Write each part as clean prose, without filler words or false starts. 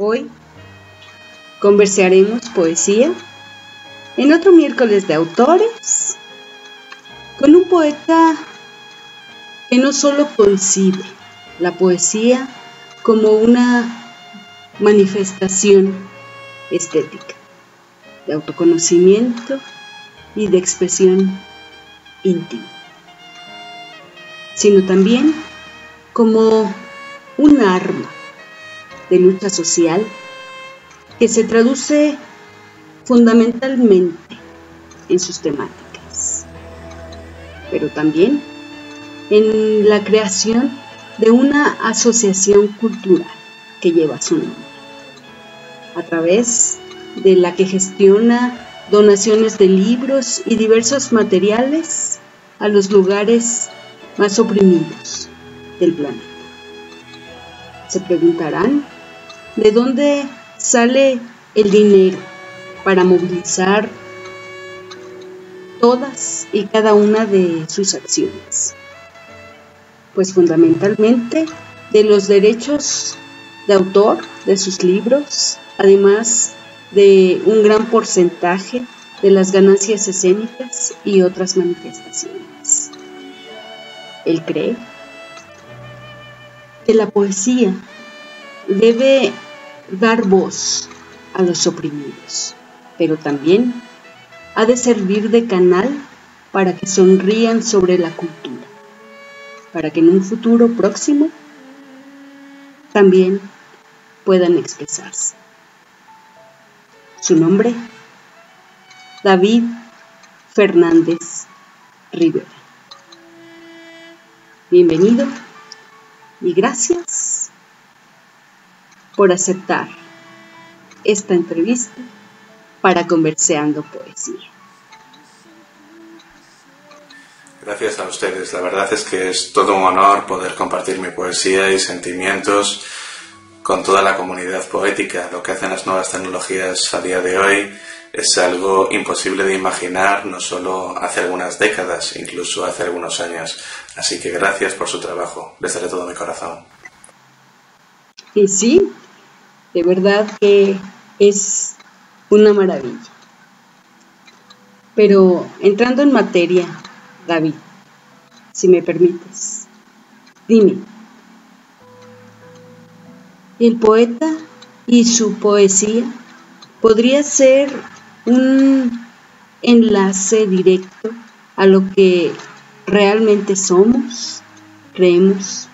Hoy conversaremos poesía en otro miércoles de autores con un poeta que no solo concibe la poesía como una manifestación estética, de autoconocimiento y de expresión íntima, sino también como un arma de lucha social que se traduce fundamentalmente en sus temáticas, pero también en la creación de una asociación cultural que lleva su nombre, a través de la que gestiona donaciones de libros y diversos materiales a los lugares más oprimidos del planeta. Se preguntarán de dónde sale el dinero para movilizar todas y cada una de sus acciones. Pues fundamentalmente de los derechos de autor de sus libros, además de un gran porcentaje de las ganancias escénicas y otras manifestaciones. Él cree que la poesía debe dar voz a los oprimidos, pero también ha de servir de canal para que sonrían sobre la cultura, para que en un futuro próximo también puedan expresarse. Su nombre, David Fernández Rivera. Bienvenido y gracias por aceptar esta entrevista para Conversando Poesía. Gracias a ustedes. La verdad es que es todo un honor poder compartir mi poesía y sentimientos con toda la comunidad poética. Lo que hacen las nuevas tecnologías a día de hoy es algo imposible de imaginar, no solo hace algunas décadas, incluso hace algunos años. Así que gracias por su trabajo, desde todo mi corazón. Y sí, de verdad que es una maravilla. Pero entrando en materia, David, si me permites, dime, ¿el poeta y su poesía podría ser un enlace directo a lo que realmente somos, creemos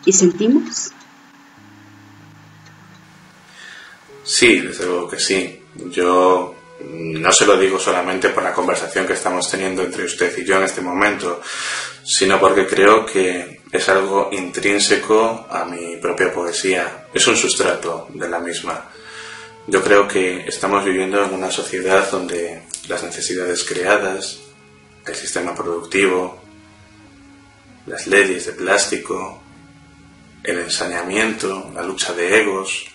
y sentimos? Sí, desde luego que sí. Yo no se lo digo solamente por la conversación que estamos teniendo entre usted y yo en este momento, sino porque creo que es algo intrínseco a mi propia poesía. Es un sustrato de la misma. Yo creo que estamos viviendo en una sociedad donde las necesidades creadas, el sistema productivo, las leyes de plástico, el ensañamiento, la lucha de egos,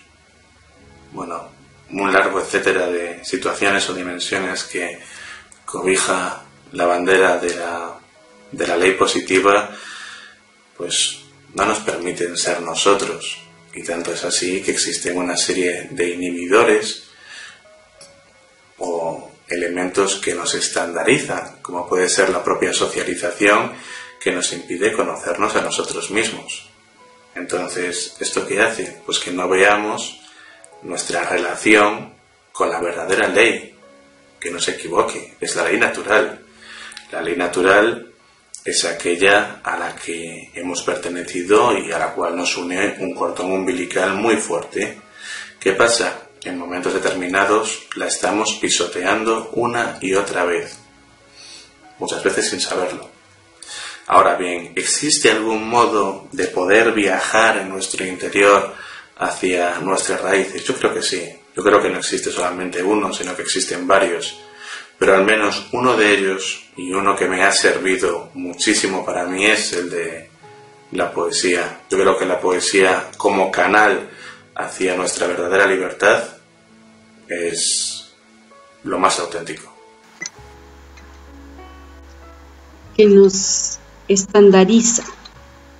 bueno, un largo etcétera de situaciones o dimensiones que cobija la bandera de la ley positiva, pues no nos permiten ser nosotros. Y tanto es así que existen una serie de inhibidores o elementos que nos estandarizan, como puede ser la propia socialización, que nos impide conocernos a nosotros mismos. Entonces, ¿esto qué hace? Pues que no veamos nuestra relación con la verdadera ley, que no se equivoque, es la ley natural. La ley natural es aquella a la que hemos pertenecido y a la cual nos une un cordón umbilical muy fuerte. ¿Qué pasa? En momentos determinados la estamos pisoteando una y otra vez, muchas veces sin saberlo. Ahora bien, ¿existe algún modo de poder viajar en nuestro interior hacia nuestras raíces? Yo creo que sí. Yo creo que no existe solamente uno, sino que existen varios. Pero al menos uno de ellos, y uno que me ha servido muchísimo para mí, es el de la poesía. Yo creo que la poesía como canal hacia nuestra verdadera libertad es lo más auténtico. Que nos estandariza,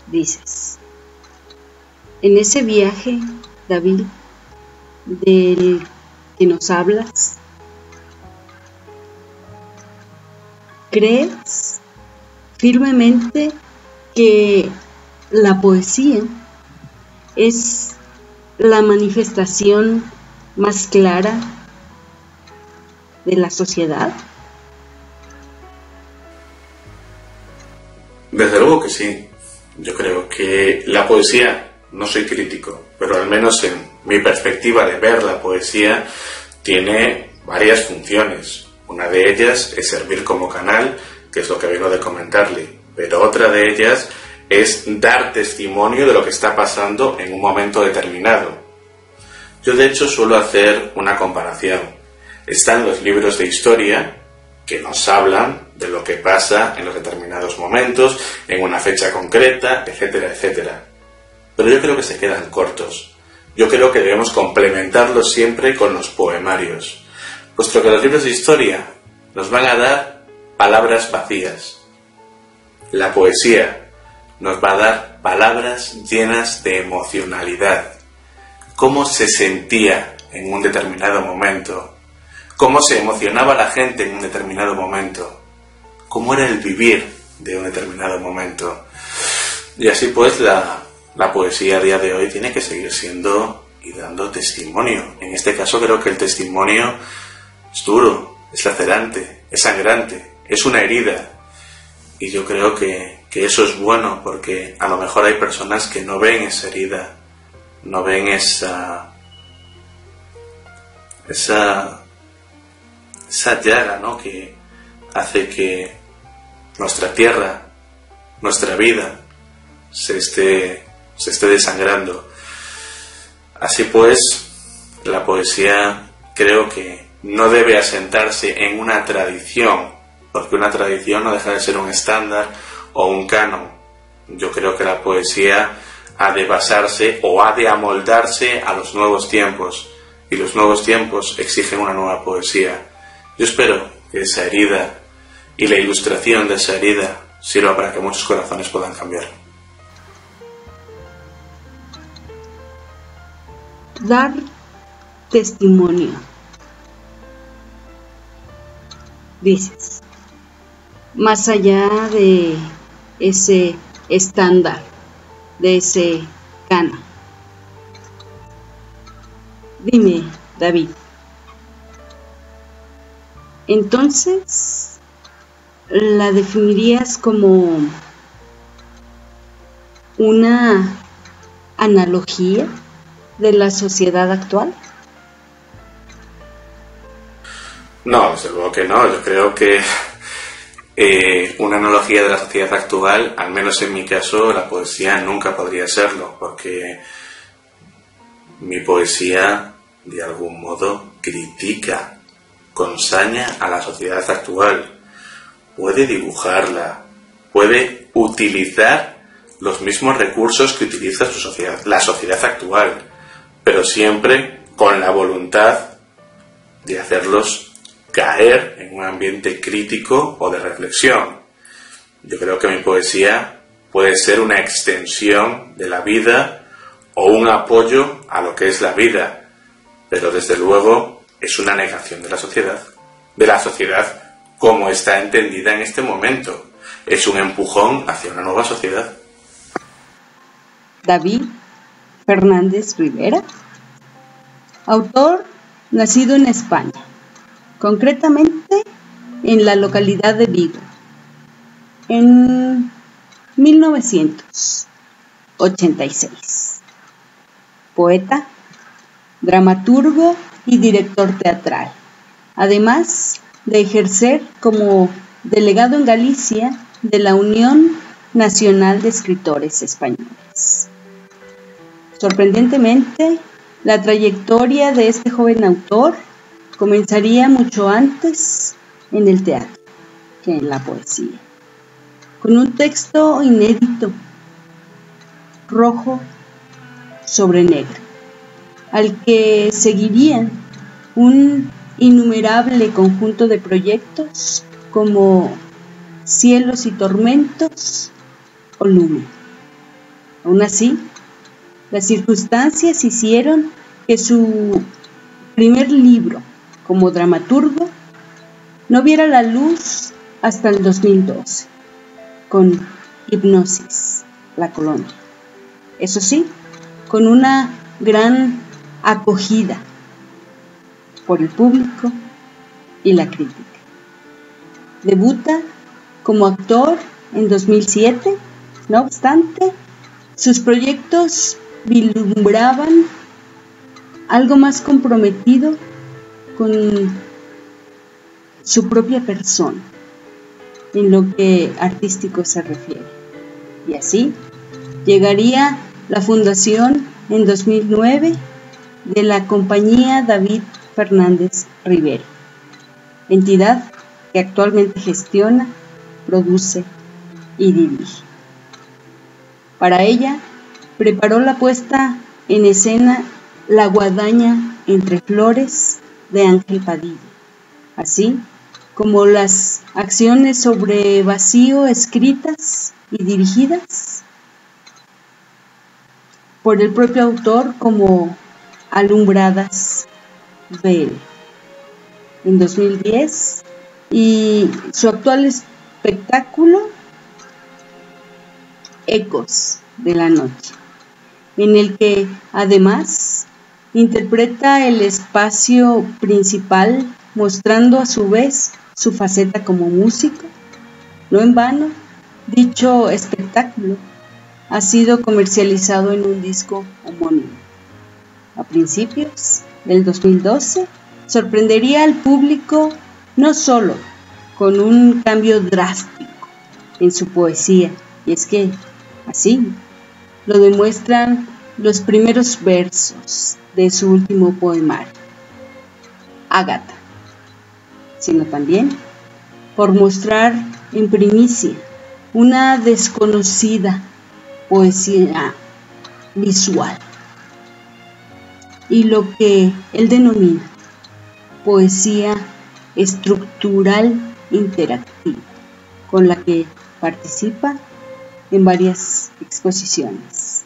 dices. En ese viaje David, del que nos hablas? ¿Crees firmemente que la poesía es la manifestación más clara de la sociedad? Desde luego que sí. Yo creo que la poesía, no soy crítico, pero al menos en mi perspectiva de ver la poesía, tiene varias funciones. Una de ellas es servir como canal, que es lo que vengo de comentarle, pero otra de ellas es dar testimonio de lo que está pasando en un momento determinado. Yo de hecho suelo hacer una comparación. Están los libros de historia que nos hablan de lo que pasa en los determinados momentos, en una fecha concreta, etcétera, etcétera. Pero yo creo que se quedan cortos. Yo creo que debemos complementarlos siempre con los poemarios, puesto que los libros de historia nos van a dar palabras vacías. La poesía nos va a dar palabras llenas de emocionalidad. Cómo se sentía en un determinado momento, cómo se emocionaba la gente en un determinado momento, cómo era el vivir de un determinado momento. Y así pues la poesía a día de hoy tiene que seguir siendo y dando testimonio. En este caso creo que el testimonio es duro, es lacerante, es sangrante, es una herida. Y yo creo que eso es bueno, porque a lo mejor hay personas que no ven esa herida, no ven esa llaga, ¿no?, que hace que nuestra tierra, nuestra vida, se esté desangrando. Así pues, la poesía creo que no debe asentarse en una tradición, porque una tradición no deja de ser un estándar o un canon. Yo creo que la poesía ha de basarse o ha de amoldarse a los nuevos tiempos, y los nuevos tiempos exigen una nueva poesía. Yo espero que esa herida y la ilustración de esa herida sirva para que muchos corazones puedan cambiar. Dar testimonio. Dices, más allá de ese estándar, de ese canon. Dime, David, entonces, ¿la definirías como una analogía de la sociedad actual? No, desde luego que no. Yo creo que una analogía de la sociedad actual, al menos en mi caso, la poesía nunca podría serlo, porque mi poesía de algún modo critica con saña a la sociedad actual. Puede dibujarla, puede utilizar los mismos recursos que utiliza la sociedad actual, pero siempre con la voluntad de hacerlos caer en un ambiente crítico o de reflexión. Yo creo que mi poesía puede ser una extensión de la vida o un apoyo a lo que es la vida, pero desde luego es una negación de la sociedad como está entendida en este momento. Es un empujón hacia una nueva sociedad. David Fernández Rivera, autor nacido en España, concretamente en la localidad de Vigo, en 1986. Poeta, dramaturgo y director teatral, además de ejercer como delegado en Galicia de la Unión Nacional de Escritores Españoles. Sorprendentemente, la trayectoria de este joven autor comenzaría mucho antes en el teatro que en la poesía, con un texto inédito, rojo sobre negro, al que seguirían un innumerable conjunto de proyectos como Cielos y Tormentos o Lumen. Aún así, las circunstancias hicieron que su primer libro como dramaturgo no viera la luz hasta el 2012, con Hipnosis, la colonia. Eso sí, con una gran acogida por el público y la crítica. Debuta como actor en 2007, no obstante, sus proyectos vislumbraban algo más comprometido con su propia persona en lo que artístico se refiere. Y así llegaría la fundación en 2009 de la compañía David Fernández Rivero, entidad que actualmente gestiona, produce y dirige. Para ella, preparó la puesta en escena La guadaña entre flores de Ángel Padilla, así como las acciones sobre vacío escritas y dirigidas por el propio autor como Alumbradas BL en 2010 y su actual espectáculo Ecos de la Noche, en el que además interpreta el espacio principal, mostrando a su vez su faceta como músico. No en vano, dicho espectáculo ha sido comercializado en un disco homónimo. A principios del 2012, sorprendería al público no solo con un cambio drástico en su poesía, y es que así lo demuestran los primeros versos de su último poemario, Ágata, sino también por mostrar en primicia una desconocida poesía visual y lo que él denomina poesía estructural interactiva, con la que participa en varias exposiciones,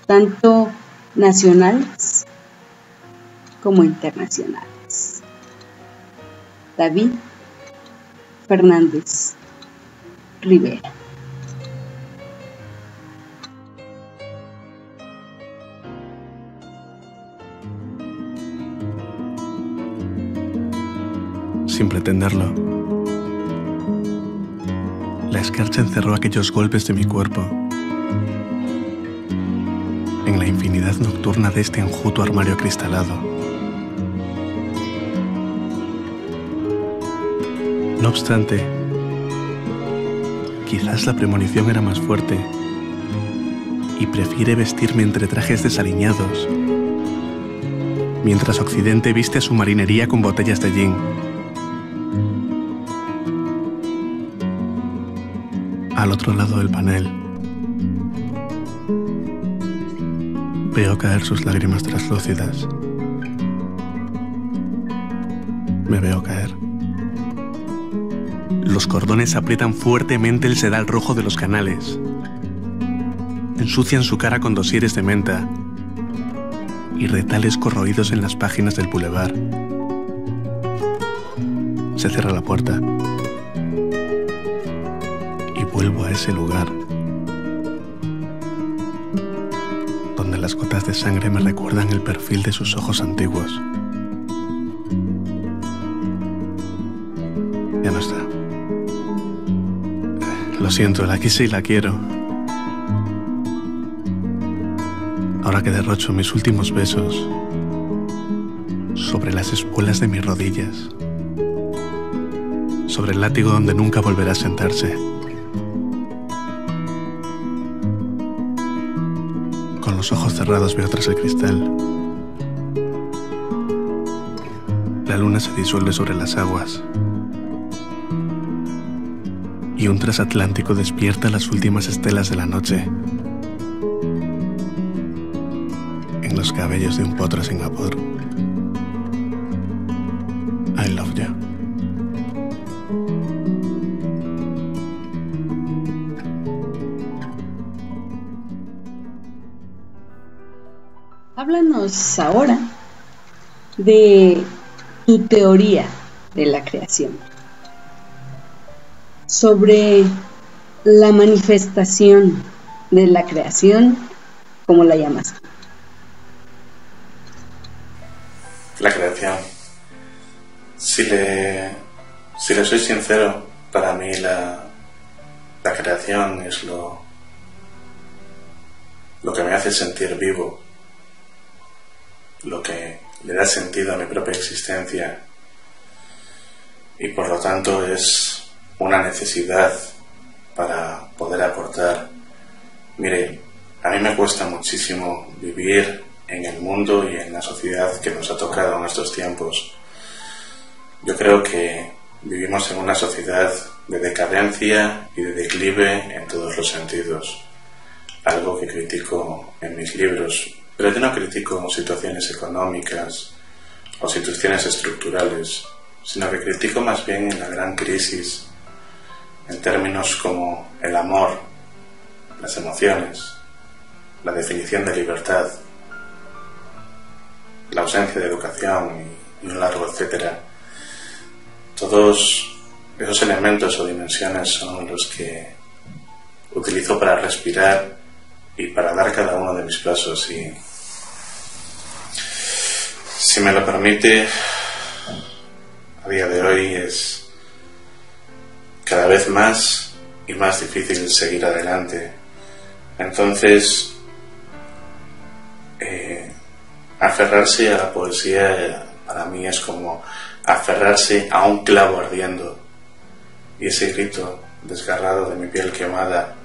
tanto nacionales como internacionales. David Fernández Rivera. Sin pretenderlo, la escarcha encerró aquellos golpes de mi cuerpo en la infinidad nocturna de este enjuto armario acristalado. No obstante, quizás la premonición era más fuerte y prefiere vestirme entre trajes desaliñados, mientras Occidente viste su marinería con botellas de gin. Al otro lado del panel, veo caer sus lágrimas traslúcidas. Me veo caer. Los cordones aprietan fuertemente el sedal rojo de los canales. Ensucian su cara con dosieres de menta y retales corroídos en las páginas del boulevard. Se cierra la puerta y vuelvo a ese lugar donde las gotas de sangre me recuerdan el perfil de sus ojos antiguos. Ya no está. Lo siento, la quise y la quiero. Ahora que derrocho mis últimos besos sobre las espuelas de mis rodillas, sobre el látigo donde nunca volverá a sentarse, con los ojos cerrados veo tras el cristal. La luna se disuelve sobre las aguas y un transatlántico despierta las últimas estelas de la noche en los cabellos de un potro sin vapor. I love you. Háblanos ahora de tu teoría de la creación, sobre la manifestación de la creación, ¿cómo la llamas? La creación. Si le soy sincero, para mí la creación es lo que me hace sentir vivo, lo que le da sentido a mi propia existencia y por lo tanto es una necesidad para poder aportar. Mire, a mí me cuesta muchísimo vivir en el mundo y en la sociedad que nos ha tocado en estos tiempos. Yo creo que vivimos en una sociedad de decadencia y de declive en todos los sentidos, algo que critico en mis libros, pero yo no critico situaciones económicas o situaciones estructurales, sino que critico más bien en la gran crisis, en términos como el amor, las emociones, la definición de libertad, la ausencia de educación y un largo etcétera. Todos esos elementos o dimensiones son los que utilizo para respirar y para dar cada uno de mis pasos. Y si me lo permite, a día de hoy es cada vez más y más difícil seguir adelante. Entonces, aferrarse a la poesía para mí es como aferrarse a un clavo ardiendo, y ese grito desgarrado de mi piel quemada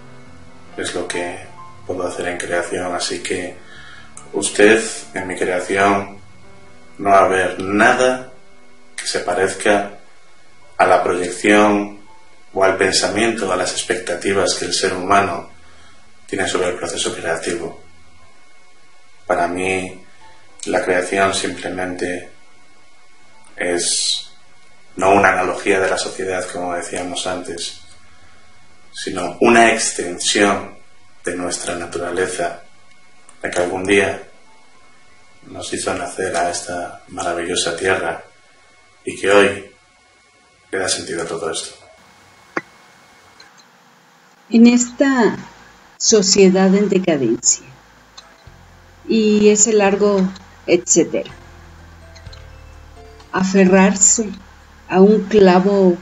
es lo que puedo hacer en creación. Así que usted en mi creación no va a ver nada que se parezca a la proyección o al pensamiento, a las expectativas que el ser humano tiene sobre el proceso creativo. Para mí la creación simplemente es no una analogía de la sociedad, como decíamos antes, sino una extensión de nuestra naturaleza, de que algún día nos hizo nacer a esta maravillosa tierra y que hoy le da sentido a todo esto. En esta sociedad en decadencia y ese largo etcétera, aferrarse a un clavo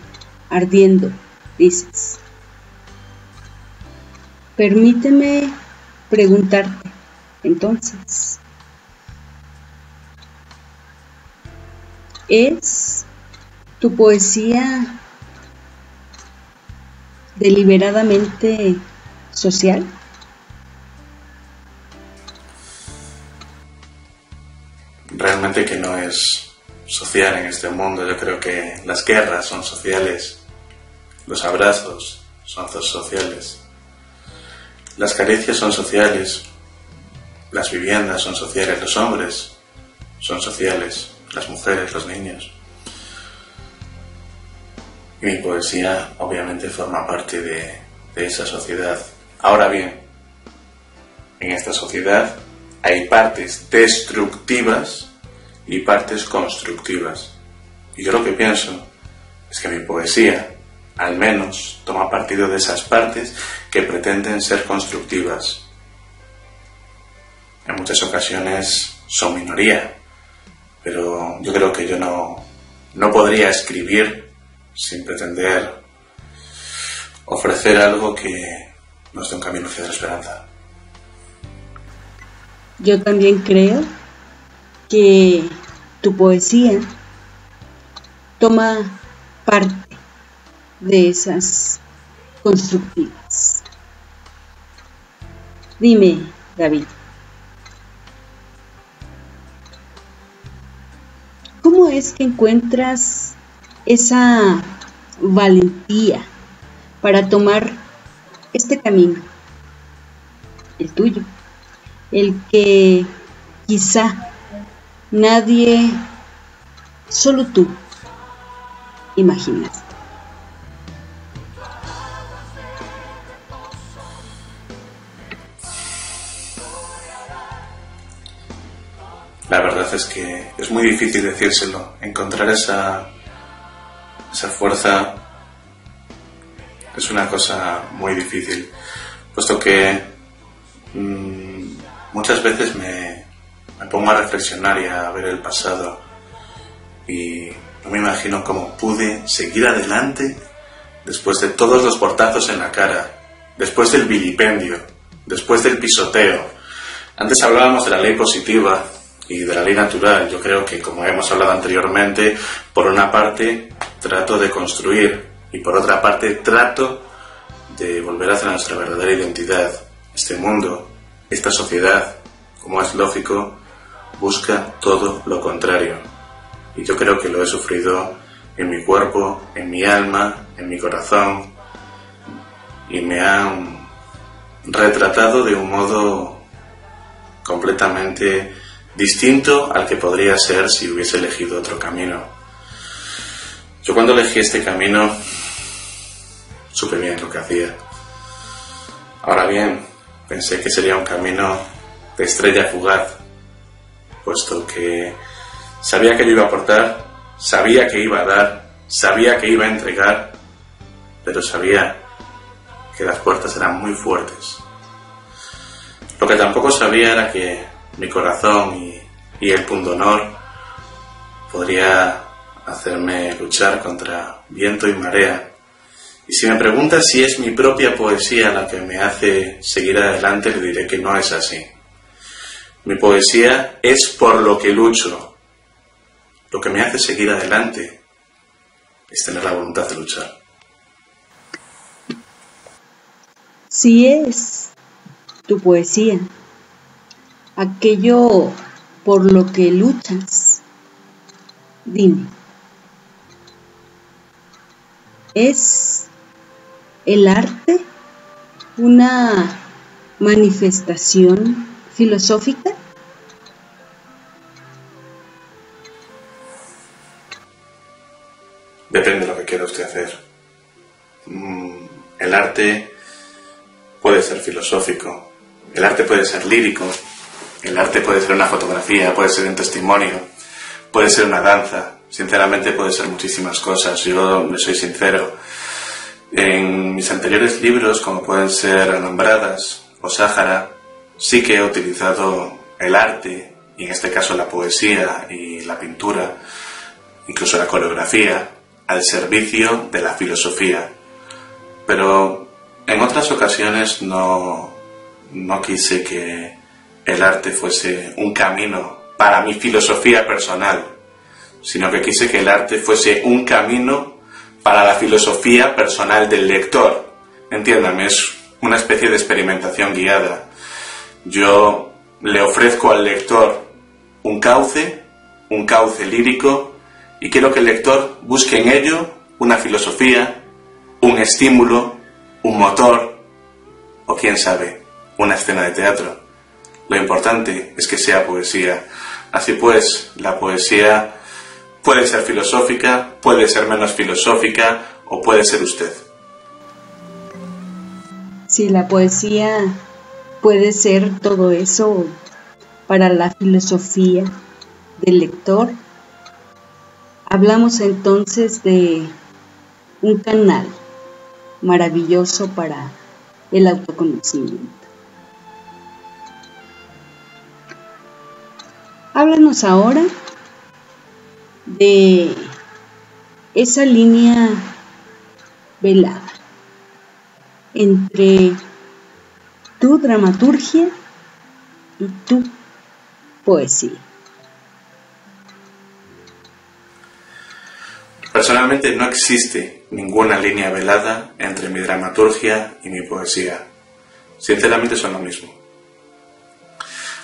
ardiendo, dices. Permíteme preguntarte, entonces, ¿es tu poesía deliberadamente social? Realmente que no es social en este mundo. Yo creo que las guerras son sociales, los abrazos son sociales, las caricias son sociales, las viviendas son sociales, los hombres son sociales, las mujeres, los niños. Y mi poesía obviamente forma parte de esa sociedad. Ahora bien, en esta sociedad hay partes destructivas y partes constructivas. Y yo lo que pienso es que mi poesía, al menos, toma partido de esas partes que pretenden ser constructivas. En muchas ocasiones son minoría, pero yo creo que yo no podría escribir sin pretender ofrecer algo que nos dé un camino hacia la esperanza. Yo también creo que tu poesía toma parte de esas constructivas. Dime, David, ¿cómo es que encuentras esa valentía para tomar este camino, el tuyo, el que quizá nadie, solo tú, imaginas? verdad es que es muy difícil decírselo. Encontrar esa fuerza es una cosa muy difícil, puesto que muchas veces me pongo a reflexionar y a ver el pasado y no me imagino cómo pude seguir adelante después de todos los portazos en la cara, después del vilipendio, después del pisoteo. Antes hablábamos de la ley positiva y de la ley natural. Yo creo que, como hemos hablado anteriormente, por una parte trato de construir y por otra parte trato de volver hacia nuestra verdadera identidad. Este mundo, esta sociedad, como es lógico, busca todo lo contrario. Y yo creo que lo he sufrido en mi cuerpo, en mi alma, en mi corazón, y me han retratado de un modo completamente distinto al que podría ser si hubiese elegido otro camino. Yo cuando elegí este camino supe bien lo que hacía. Ahora bien, pensé que sería un camino de estrella fugaz, puesto que sabía que yo iba a aportar, sabía que iba a dar, sabía que iba a entregar, pero sabía que las puertas eran muy fuertes. Lo que tampoco sabía era que mi corazón y el pundonor podría hacerme luchar contra viento y marea. Y si me preguntas si es mi propia poesía la que me hace seguir adelante, le diré que no es así. Mi poesía es por lo que lucho. Lo que me hace seguir adelante es tener la voluntad de luchar. Si es tu poesía aquello por lo que luchas, dime, ¿es el arte una manifestación filosófica? Depende de lo que quiera usted hacer. El arte puede ser filosófico, el arte puede ser lírico, el arte puede ser una fotografía, puede ser un testimonio, puede ser una danza. Sinceramente puede ser muchísimas cosas. Yo me soy sincero. En mis anteriores libros, como pueden ser Alambradas o Sáhara, sí que he utilizado el arte, y en este caso la poesía y la pintura, incluso la coreografía, al servicio de la filosofía. Pero en otras ocasiones no quise que el arte fuese un camino para mi filosofía personal, sino que quise que el arte fuese un camino para la filosofía personal del lector. Entiéndame, es una especie de experimentación guiada. Yo le ofrezco al lector un cauce lírico, y quiero que el lector busque en ello una filosofía, un estímulo, un motor, o quién sabe, una escena de teatro. Lo importante es que sea poesía. Así pues, la poesía puede ser filosófica, puede ser menos filosófica, o puede ser usted. Si la poesía puede ser todo eso para la filosofía del lector, hablamos entonces de un canal maravilloso para el autoconocimiento. Háblanos ahora de esa línea velada entre tu dramaturgia y tu poesía. Personalmente no existe ninguna línea velada entre mi dramaturgia y mi poesía. Sinceramente son lo mismo.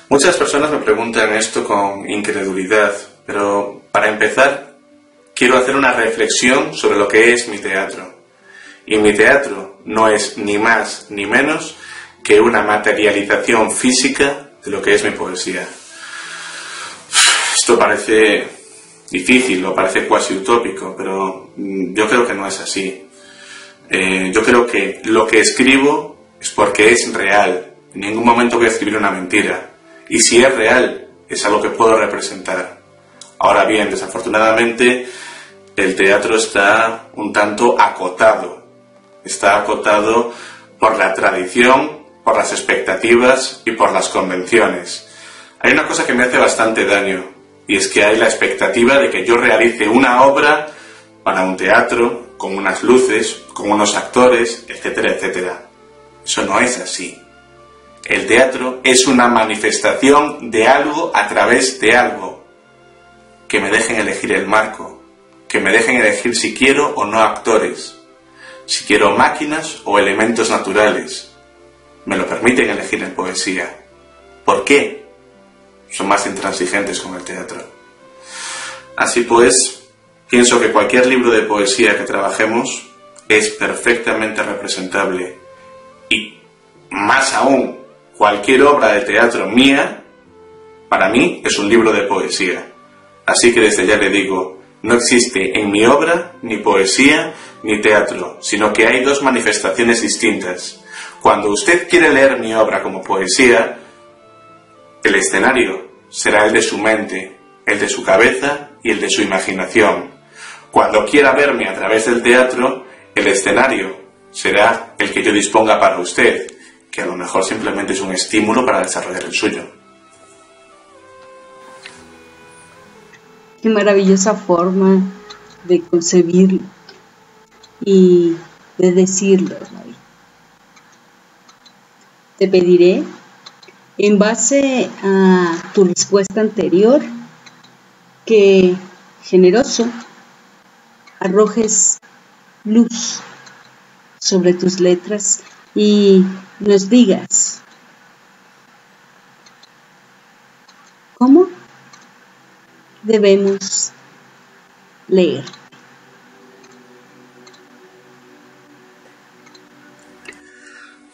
Muchas personas me preguntan esto con incredulidad, pero para empezar quiero hacer una reflexión sobre lo que es mi teatro. Y mi teatro no es ni más ni menos que una materialización física de lo que es mi poesía. Esto parece difícil o parece cuasi utópico, pero yo creo que no es así. Yo creo que lo que escribo es porque es real. En ningún momento voy a escribir una mentira. Y si es real es algo que puedo representar. Ahora bien, desafortunadamente, el teatro está un tanto acotado. Está acotado por la tradición, por las expectativas y por las convenciones. Hay una cosa que me hace bastante daño, y es que hay la expectativa de que yo realice una obra para un teatro, con unas luces, con unos actores, etcétera, etcétera. Eso no es así. El teatro es una manifestación de algo a través de algo. Que me dejen elegir el marco, que me dejen elegir si quiero o no actores, si quiero máquinas o elementos naturales. Me lo permiten elegir en poesía. ¿Por qué? Son más intransigentes con el teatro. Así pues, pienso que cualquier libro de poesía que trabajemos es perfectamente representable. Y más aún, cualquier obra de teatro mía, para mí, es un libro de poesía. Así que desde ya le digo, no existe en mi obra ni poesía ni teatro, sino que hay dos manifestaciones distintas. Cuando usted quiere leer mi obra como poesía, el escenario será el de su mente, el de su cabeza y el de su imaginación. Cuando quiera verme a través del teatro, el escenario será el que yo disponga para usted, que a lo mejor simplemente es un estímulo para desarrollar el suyo. Qué maravillosa forma de concebirlo y de decirlo, David. Te pediré, en base a tu respuesta anterior, que generoso arrojes luz sobre tus letras y nos digas cómo debemos leer.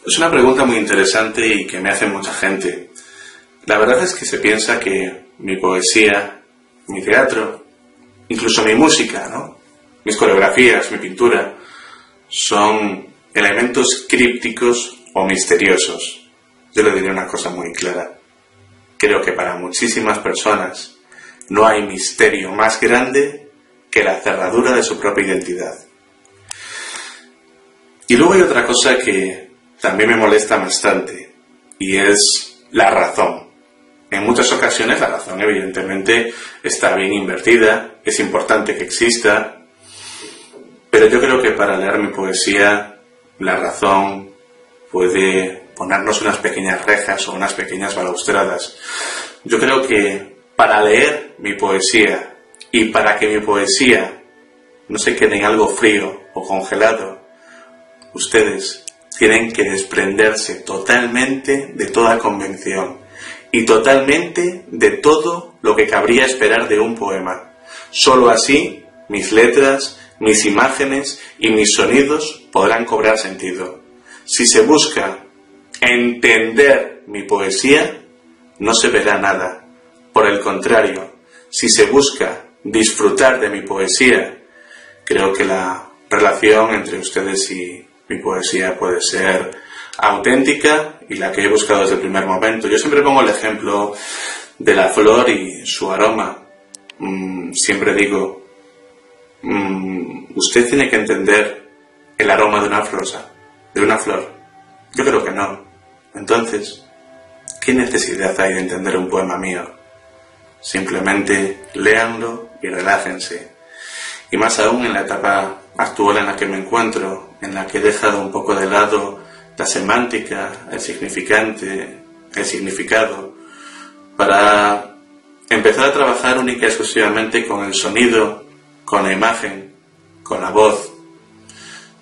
Es una pregunta muy interesante y que me hace mucha gente. La verdad es que se piensa que mi poesía, mi teatro, incluso mi música, ¿no? Mis coreografías, mi pintura, son elementos crípticos o misteriosos. Yo le diré una cosa muy clara. Creo que para muchísimas personas no hay misterio más grande que la cerradura de su propia identidad. Y luego hay otra cosa que también me molesta bastante, y es la razón. En muchas ocasiones la razón evidentemente está bien invertida, es importante que exista, pero yo creo que para leer mi poesía la razón puede ponernos unas pequeñas rejas o unas pequeñas balaustradas. Yo creo que para leer mi poesía y para que mi poesía no se quede en algo frío o congelado, ustedes tienen que desprenderse totalmente de toda convención y totalmente de todo lo que cabría esperar de un poema. Solo así mis letras, mis imágenes y mis sonidos podrán cobrar sentido. Si se busca entender mi poesía, no se verá nada. Por el contrario, si se busca disfrutar de mi poesía, creo que la relación entre ustedes y mi poesía puede ser auténtica y la que he buscado desde el primer momento. Yo siempre pongo el ejemplo de la flor y su aroma. Siempre digo, usted tiene que entender el aroma de una rosa, de una flor. Yo creo que no. Entonces, ¿qué necesidad hay de entender un poema mío? Simplemente léanlo y relájense. Y más aún en la etapa actual en la que me encuentro, en la que he dejado un poco de lado la semántica, el significante, el significado, para empezar a trabajar única y exclusivamente con el sonido, con la imagen, con la voz.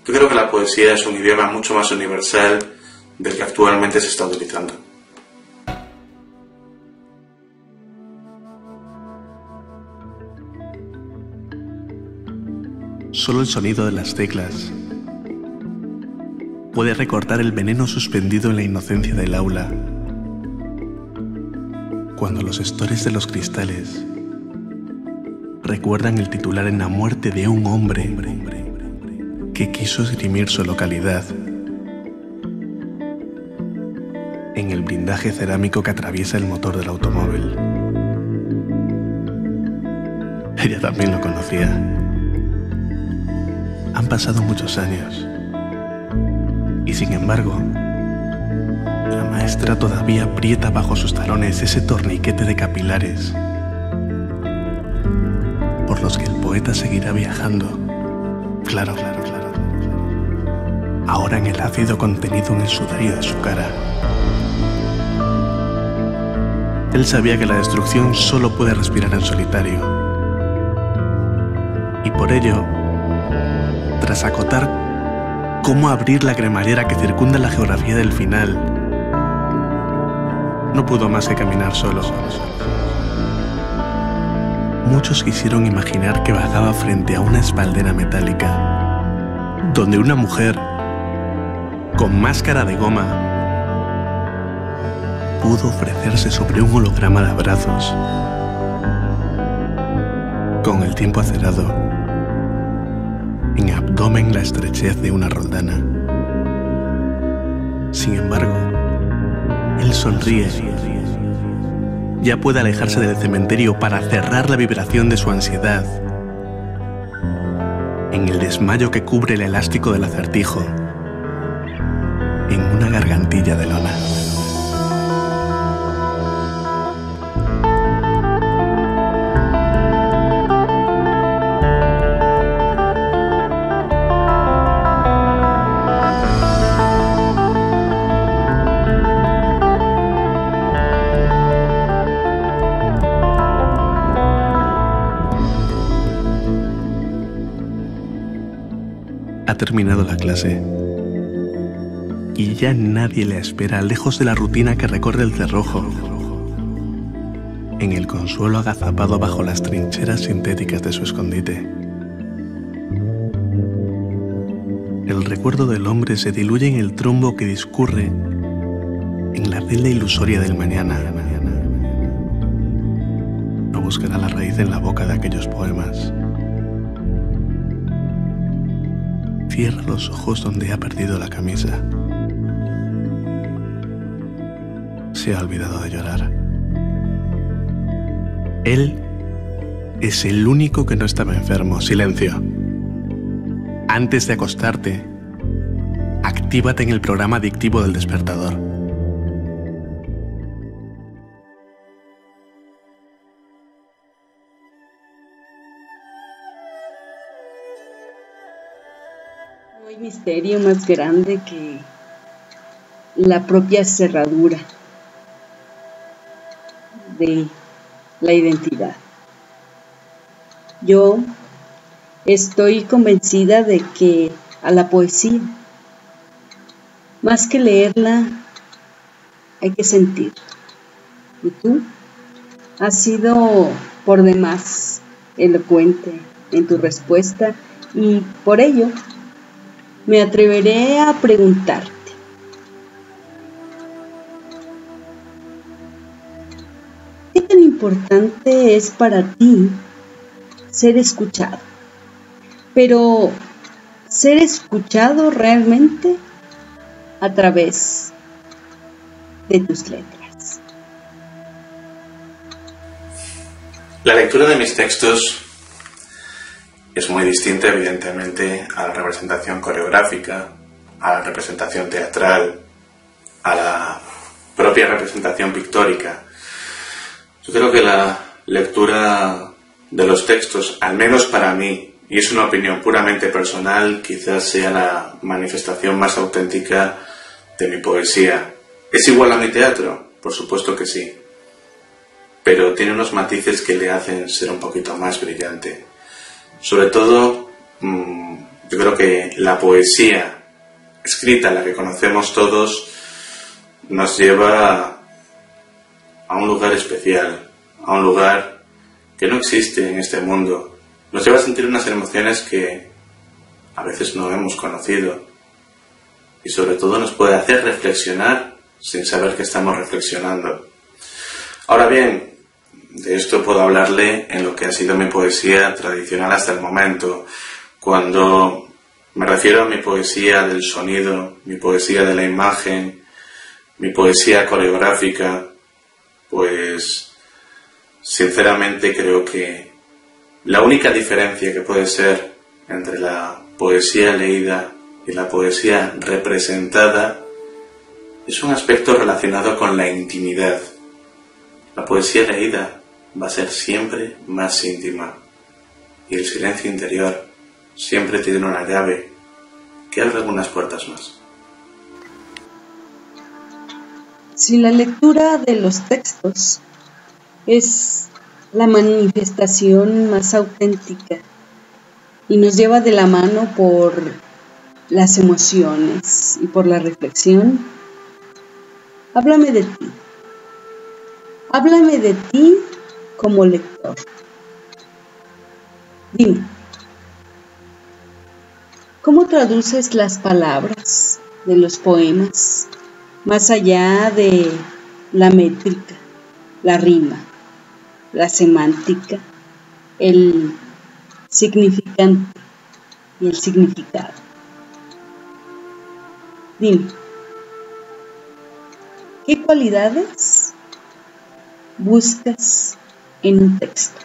Yo creo que la poesía es un idioma mucho más universal del que actualmente se está utilizando. Solo el sonido de las teclas puede recortar el veneno suspendido en la inocencia del aula. Cuando los estores de los cristales recuerdan el titular en la muerte de un hombre que quiso esgrimir su localidad en el blindaje cerámico que atraviesa el motor del automóvil. ella también lo conocía. Han pasado muchos años y sin embargo, la maestra todavía aprieta bajo sus talones ese torniquete de capilares por los que el poeta seguirá viajando. Claro. Ahora en el ácido contenido en el sudario de su cara. Él sabía que la destrucción solo puede respirar en solitario. Y por ello, tras acotar cómo abrir la cremallera que circunda la geografía del final, no pudo más que caminar solo. Muchos quisieron imaginar que vagaba frente a una espaldera metálica, donde una mujer con máscara de goma pudo ofrecerse sobre un holograma de abrazos, con el tiempo acerado, en abdomen la estrechez de una roldana. Sin embargo, él sonríe. Ya puede alejarse del cementerio para cerrar la vibración de su ansiedad en el desmayo que cubre el elástico del acertijo, en una gargantilla de lona. Ha terminado la clase y ya nadie le espera lejos de la rutina que recorre el cerrojo, en el consuelo agazapado bajo las trincheras sintéticas de su escondite. El recuerdo del hombre se diluye en el trombo que discurre en la celda ilusoria del mañana. No buscará la raíz en la boca de aquellos poemas. Cierra los ojos donde ha perdido la camisa. Se ha olvidado de llorar. Él es el único que no estaba enfermo. Silencio. Antes de acostarte, actívate en el programa adictivo del despertador. No hay misterio más grande que la propia cerradura de la identidad. Yo estoy convencida de que a la poesía, más que leerla, hay que sentir. Y tú has sido por demás elocuente en tu respuesta y por ello me atreveré a preguntarte: ¿qué tan importante es para ti ser escuchado? Pero ser escuchado realmente a través de tus letras. La lectura de mis textos es muy distinta, evidentemente, a la representación coreográfica, a la representación teatral, a la propia representación pictórica. Yo creo que la lectura de los textos, al menos para mí, y es una opinión puramente personal, quizás sea la manifestación más auténtica de mi poesía. ¿Es igual a mi teatro? Por supuesto que sí. Pero tiene unos matices que le hacen ser un poquito más brillante. Sobre todo, yo creo que la poesía escrita, la que conocemos todos, nos lleva a un lugar especial, a un lugar que no existe en este mundo. Nos lleva a sentir unas emociones que a veces no hemos conocido y sobre todo nos puede hacer reflexionar sin saber que estamos reflexionando. Ahora bien, de esto puedo hablarle en lo que ha sido mi poesía tradicional hasta el momento. Cuando me refiero a mi poesía del sonido, mi poesía de la imagen, mi poesía coreográfica, pues sinceramente creo que La única diferencia que puede ser entre la poesía leída y la poesía representada es un aspecto relacionado con la intimidad. La poesía leída va a ser siempre más íntima y el silencio interior siempre tiene una llave que abre algunas puertas más. Si la lectura de los textos es la manifestación más auténtica y nos lleva de la mano por las emociones y por la reflexión, háblame de ti. Háblame de ti como lector. Dime, ¿cómo traduces las palabras de los poemas más allá de la métrica, la rima, la semántica, el significante y el significado? Dime, ¿qué cualidades buscas en un texto?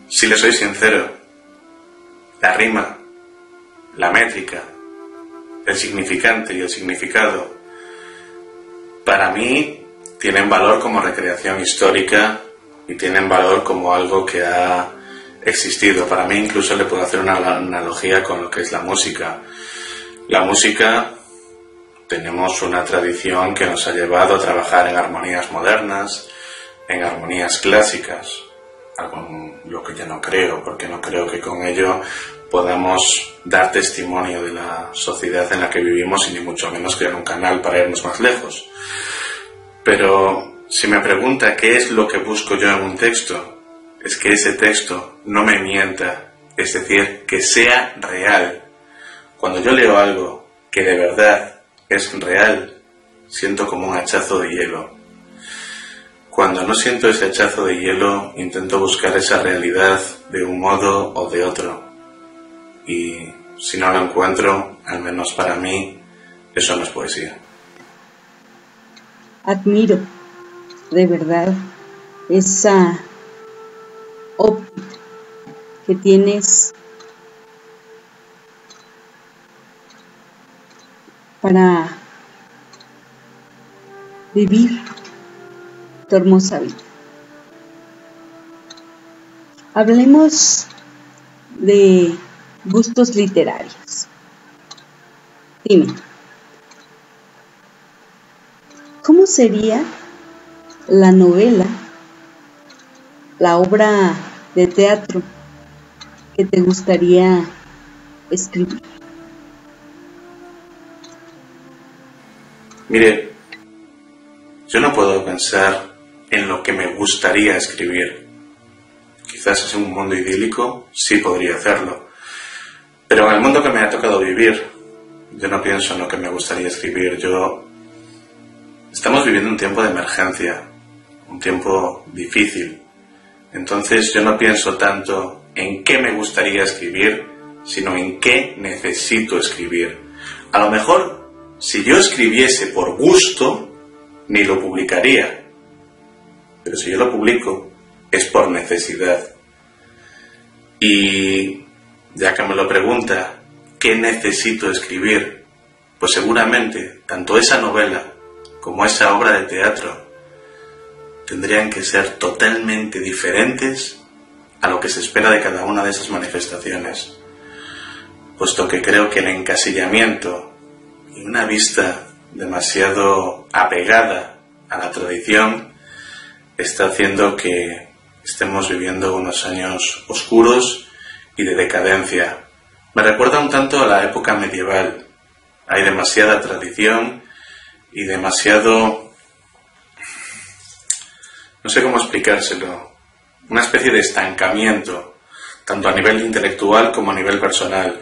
Si le soy sincero, la rima, la métrica, el significante y el significado, para mí tienen valor como recreación histórica y tienen valor como algo que ha existido. Para mí incluso le puedo hacer una analogía con lo que es la música. La música, tenemos una tradición que nos ha llevado a trabajar en armonías modernas, en armonías clásicas, algo lo que yo no creo, porque no creo que con ello podamos dar testimonio de la sociedad en la que vivimos y ni mucho menos crear un canal para irnos más lejos. Pero si me pregunta qué es lo que busco yo en un texto, es que ese texto no me mienta, es decir, que sea real. Cuando yo leo algo que de verdad es real, siento como un hachazo de hielo. Cuando no siento ese hachazo de hielo, intento buscar esa realidad de un modo o de otro. Y si no lo encuentro, al menos para mí, eso no es poesía. Admiro, de verdad, esa óptica que tienes para vivir tu hermosa vida. Hablemos de gustos literarios. Dime, ¿cómo sería la novela, la obra de teatro que te gustaría escribir? Mire, yo no puedo pensar en lo que me gustaría escribir. Quizás en un mundo idílico sí podría hacerlo, pero en el mundo que me ha tocado vivir, yo no pienso en lo que me gustaría escribir. Estamos viviendo un tiempo de emergencia, un tiempo difícil. Entonces yo no pienso tanto en qué me gustaría escribir, sino en qué necesito escribir. A lo mejor, si yo escribiese por gusto, ni lo publicaría. Pero si yo lo publico, es por necesidad. Y ya que me lo pregunta, ¿qué necesito escribir? Pues seguramente, tanto esa novela como esa obra de teatro tendrían que ser totalmente diferentes a lo que se espera de cada una de esas manifestaciones, puesto que creo que el encasillamiento y una vista demasiado apegada a la tradición está haciendo que estemos viviendo unos años oscuros y de decadencia. Me recuerda un tanto a la época medieval. Hay demasiada tradición y demasiado, no sé cómo explicárselo, una especie de estancamiento, tanto a nivel intelectual como a nivel personal.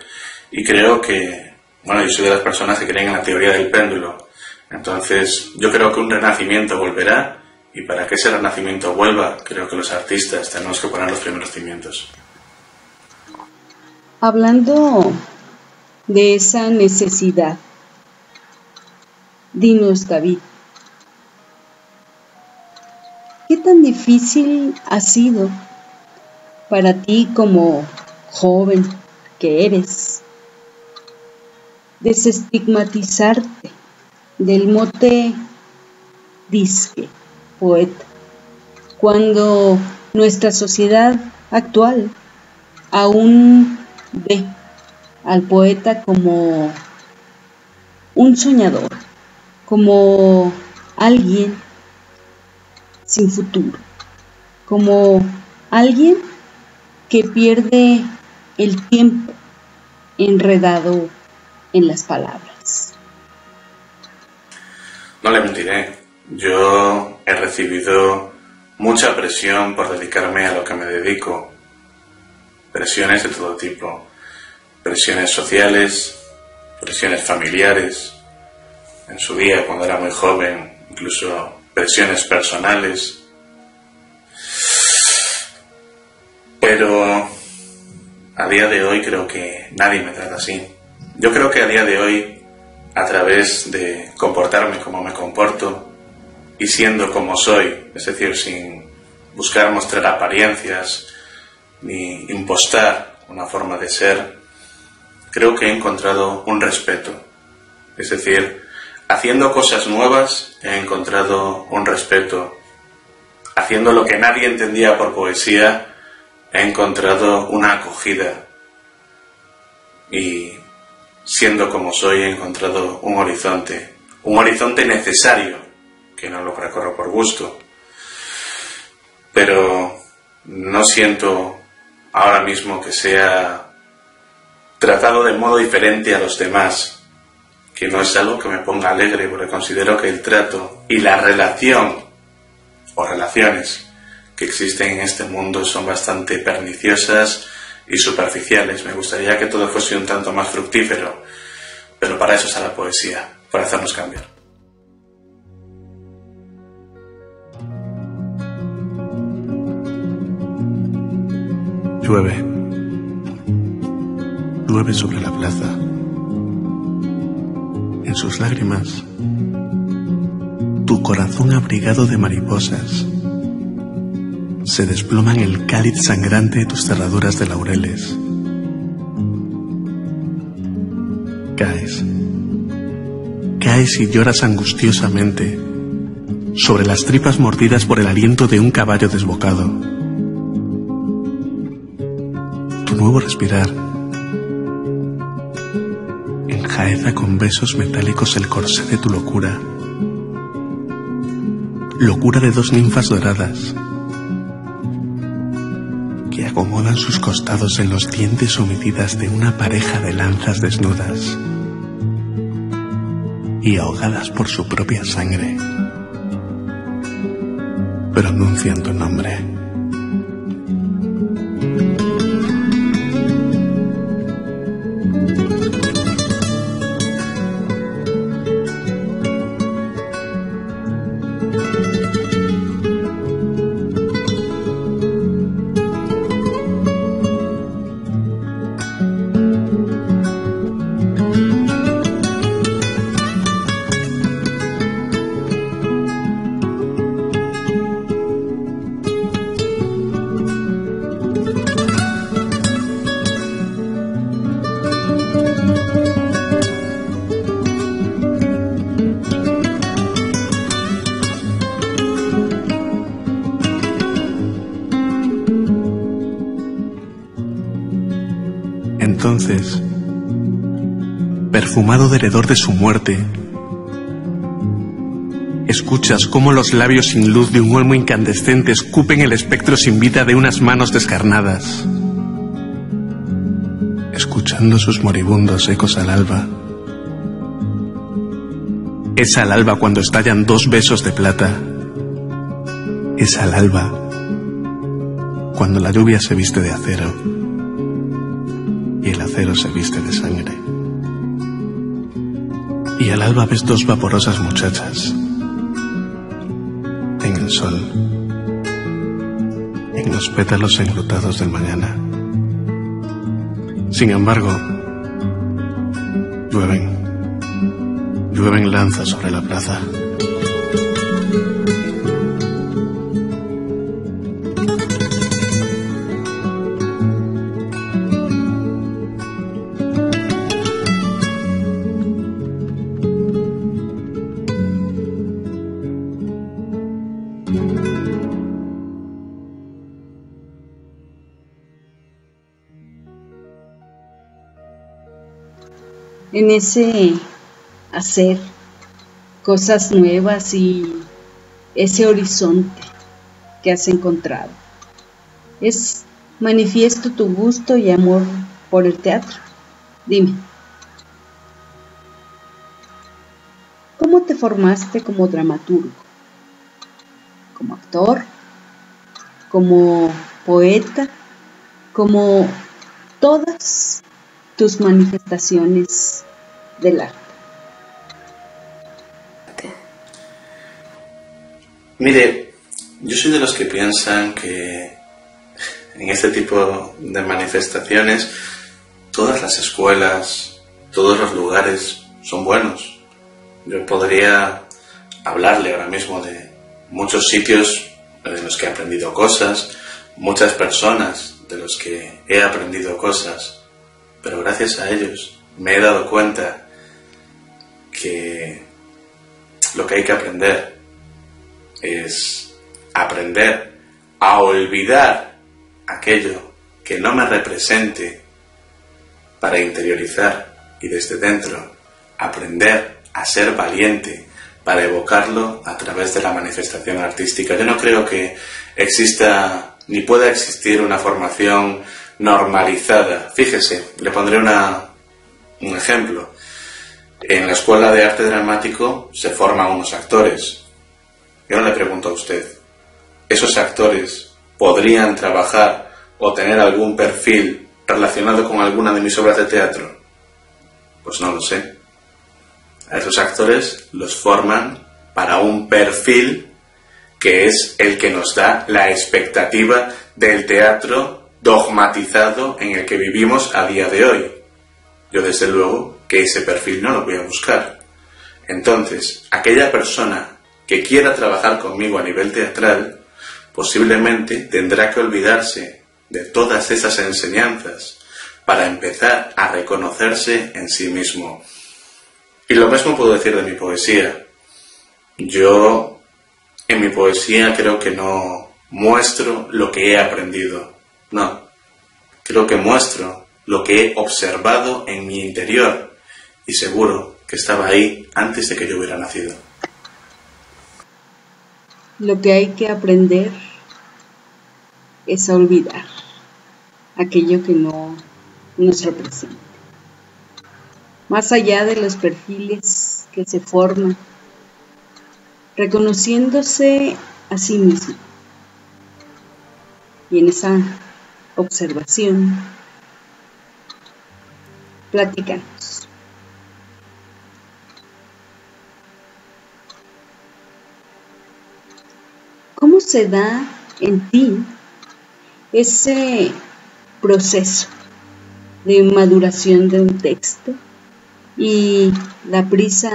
Y creo que, yo soy de las personas que creen en la teoría del péndulo. Entonces, yo creo que un renacimiento volverá, y para que ese renacimiento vuelva, creo que los artistas tenemos que poner los primeros cimientos. Hablando de esa necesidad, dinos, David, ¿qué tan difícil ha sido para ti como joven que eres desestigmatizarte del mote disque poeta, cuando nuestra sociedad actual aún ve al poeta como un soñador, como alguien sin futuro, como alguien que pierde el tiempo enredado en las palabras? No le mentiré, yo he recibido mucha presión por dedicarme a lo que me dedico. Presiones de todo tipo, presiones sociales, presiones familiares, en su día cuando era muy joven, incluso presiones personales. Pero a día de hoy creo que nadie me trata así. Yo creo que a día de hoy, a través de comportarme como me comporto y siendo como soy, es decir, sin buscar mostrar apariencias ni impostar una forma de ser, creo que he encontrado un respeto. Es decir, haciendo cosas nuevas he encontrado un respeto. Haciendo lo que nadie entendía por poesía he encontrado una acogida. Y siendo como soy he encontrado un horizonte necesario, que no lo recorro por gusto. Pero no siento ahora mismo que sea tratado de modo diferente a los demás, que no es algo que me ponga alegre, porque considero que el trato y la relación o relaciones que existen en este mundo son bastante perniciosas y superficiales. Me gustaría que todo fuese un tanto más fructífero, pero para eso está la poesía, para hacernos cambiar. Llueve. Llueve sobre la plaza. En sus lágrimas, tu corazón abrigado de mariposas se desploma en el cáliz sangrante de tus cerraduras de laureles. Caes y lloras angustiosamente sobre las tripas mordidas por el aliento de un caballo desbocado. Tu nuevo respirar enjaeza con besos metálicos el corsé de tu locura. Locura de dos ninfas doradas que acomodan sus costados en los dientes homicidas de una pareja de lanzas desnudas y ahogadas por su propia sangre, pronuncian tu nombre. Entonces, perfumado de hedor de su muerte, escuchas cómo los labios sin luz de un olmo incandescente escupen el espectro sin vida de unas manos descarnadas. Escuchando sus moribundos ecos al alba. Es al alba cuando estallan dos besos de plata. Es al alba cuando la lluvia se viste de acero y el acero se viste de sangre. Y al alba ves dos vaporosas muchachas en el sol, en los pétalos enlutados del mañana. Sin embargo, llueven lanzas sobre la plaza. en ese hacer cosas nuevas y ese horizonte que has encontrado. Es manifiesto tu gusto y amor por el teatro. Dime, ¿cómo te formaste como dramaturgo? ¿Como actor? ¿Como poeta? ¿Como todas tus manifestaciones del arte? Mire, yo soy de los que piensan que en este tipo de manifestaciones todas las escuelas, todos los lugares son buenos. Yo podría hablarle ahora mismo de muchos sitios en los que he aprendido cosas, muchas personas de los que he aprendido cosas, pero gracias a ellos me he dado cuenta que lo que hay que aprender es aprender a olvidar aquello que no me represente para interiorizar y desde dentro aprender a ser valiente para evocarlo a través de la manifestación artística. Yo no creo que exista ni pueda existir una formación normalizada. Fíjese, le pondré un ejemplo. En la Escuela de Arte Dramático se forman unos actores. Yo no le pregunto a usted, ¿esos actores podrían trabajar o tener algún perfil relacionado con alguna de mis obras de teatro? Pues no lo sé. A esos actores los forman para un perfil que es el que nos da la expectativa del teatro dogmatizado en el que vivimos a día de hoy. Yo desde luego que ese perfil no lo voy a buscar. Entonces, aquella persona que quiera trabajar conmigo a nivel teatral, posiblemente tendrá que olvidarse de todas esas enseñanzas para empezar a reconocerse en sí mismo. Y lo mismo puedo decir de mi poesía. Yo, en mi poesía, creo que no muestro lo que he aprendido. No, creo que muestro lo que he observado en mi interior y seguro que estaba ahí antes de que yo hubiera nacido. Lo que hay que aprender es a olvidar aquello que no nos representa. Más allá de los perfiles que se forman, reconociéndose a sí mismo. Y en esa observación, platicamos. ¿Cómo se da en ti ese proceso de maduración de un texto y la prisa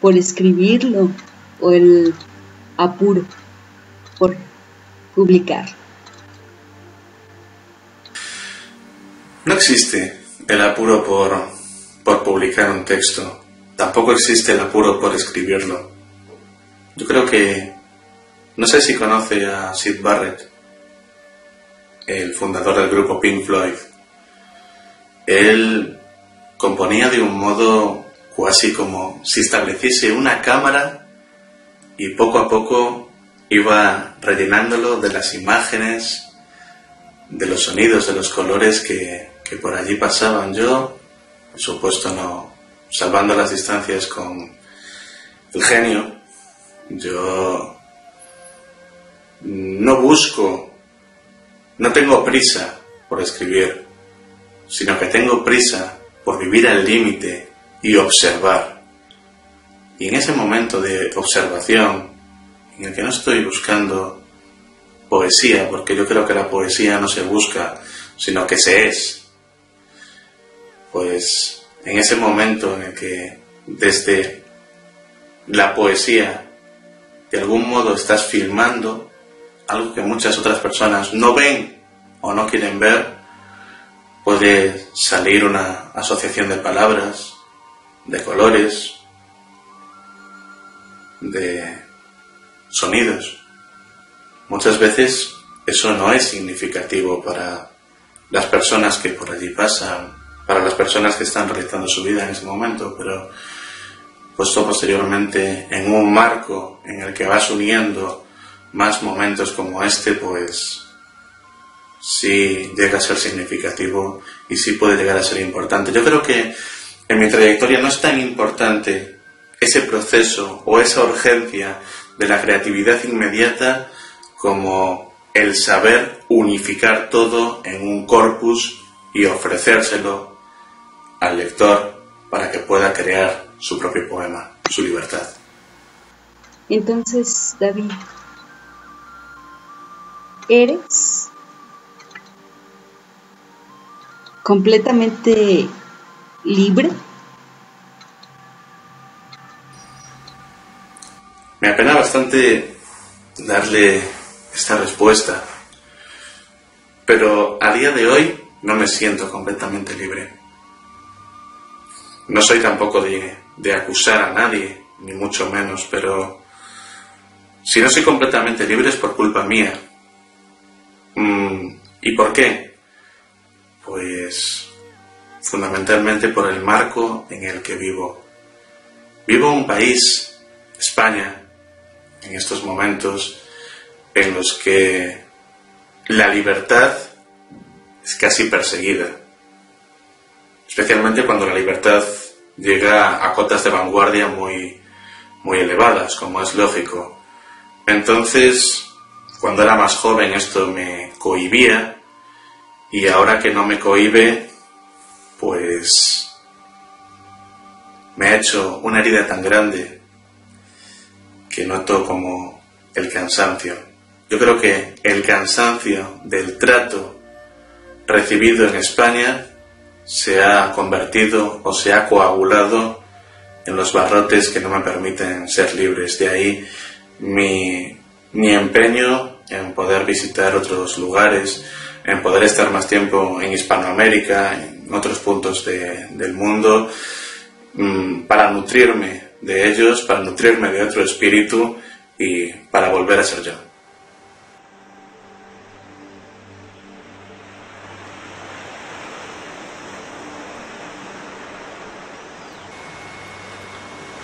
por escribirlo o el apuro por publicarlo? No existe el apuro por publicar un texto, tampoco existe el apuro por escribirlo. Yo creo que, no sé si conoce a Syd Barrett, el fundador del grupo Pink Floyd. Él componía de un modo casi como si estableciese una cámara y poco a poco iba rellenándolo de las imágenes, de los sonidos, de los colores que por allí pasaban. Yo, por supuesto, no, salvando las distancias con el genio, yo no busco, no tengo prisa por escribir, sino que tengo prisa por vivir al límite y observar. Y en ese momento de observación, en el que no estoy buscando poesía, porque yo creo que la poesía no se busca, sino que se es, pues en ese momento en el que desde la poesía de algún modo estás filmando algo que muchas otras personas no ven o no quieren ver, puede salir una asociación de palabras, de colores, de sonidos. Muchas veces eso no es significativo para las personas que por allí pasan para las personas que están realizando su vida en ese momento, pero puesto posteriormente en un marco en el que vas uniendo más momentos como este, pues sí llega a ser significativo y sí puede llegar a ser importante. Yo creo que en mi trayectoria no es tan importante ese proceso o esa urgencia de la creatividad inmediata como el saber unificar todo en un corpus y ofrecérselo al lector para que pueda crear su propio poema, su libertad. Entonces, David, ¿eres completamente libre? Me apena bastante darle esta respuesta, pero a día de hoy no me siento completamente libre. No soy tampoco de acusar a nadie, ni mucho menos, pero si no soy completamente libre es por culpa mía. ¿Y por qué? Pues fundamentalmente por el marco en el que vivo. Vivo en un país, España, en estos momentos en los que la libertad es casi perseguida, especialmente cuando la libertad llega a cotas de vanguardia muy elevadas, como es lógico. Entonces, cuando era más joven esto me cohibía, y ahora que no me cohíbe, pues me ha hecho una herida tan grande que noto como el cansancio. Yo creo que el cansancio del trato recibido en España se ha convertido o se ha coagulado en los barrotes que no me permiten ser libres. De ahí mi empeño en poder visitar otros lugares, en poder estar más tiempo en Hispanoamérica, en otros puntos del mundo, para nutrirme de ellos, para nutrirme de otro espíritu y para volver a ser yo.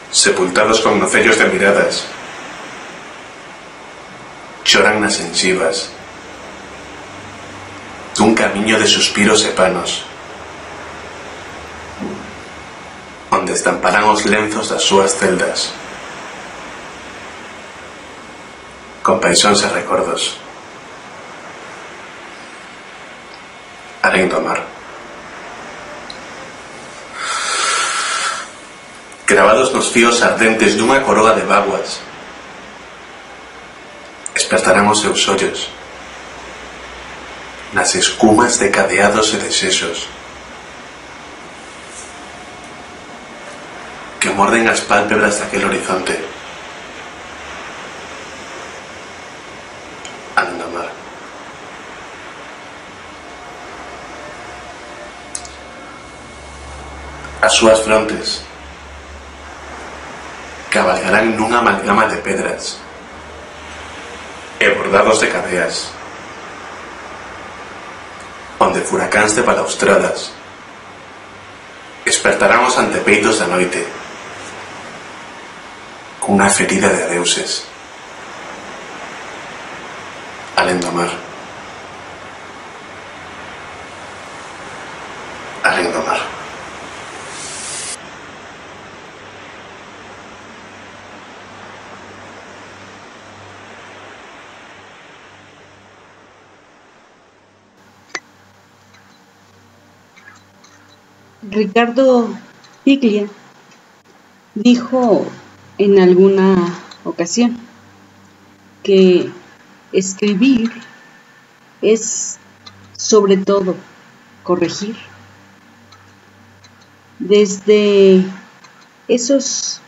Sepultados con nocellos de miradas, choran nas ensivas dun camiño de suspiros e panos, onde estamparán os lenzos das súas celdas, con paixóns e recordos, alén do mar. Gravados nos fíos ardentes dunha coroa de vaguas, espertarán os seus ollos nas escumas de cadeados e desexos que morden as pálpebras daquel horizonte, alén do mar. As súas frontes cabalgarán nunha amalgama de pedras e bordados de cadeas, onde furacáns de balaustradas espertarán os antepeitos da noite cunha ferida de adeuses, alén do mar. Alén do mar. Ricardo Piglia dijo en alguna ocasión que escribir es sobre todo corregir. Desde esos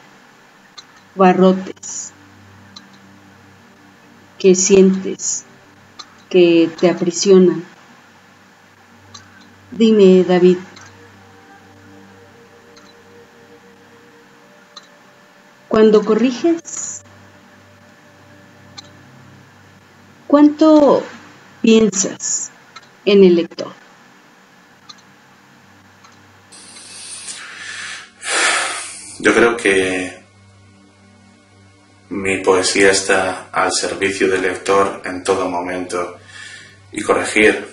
barrotes que sientes que te aprisionan. Dime, David, cuando corriges, ¿cuánto piensas en el lector? Yo creo que mi poesía está al servicio del lector en todo momento, y corregir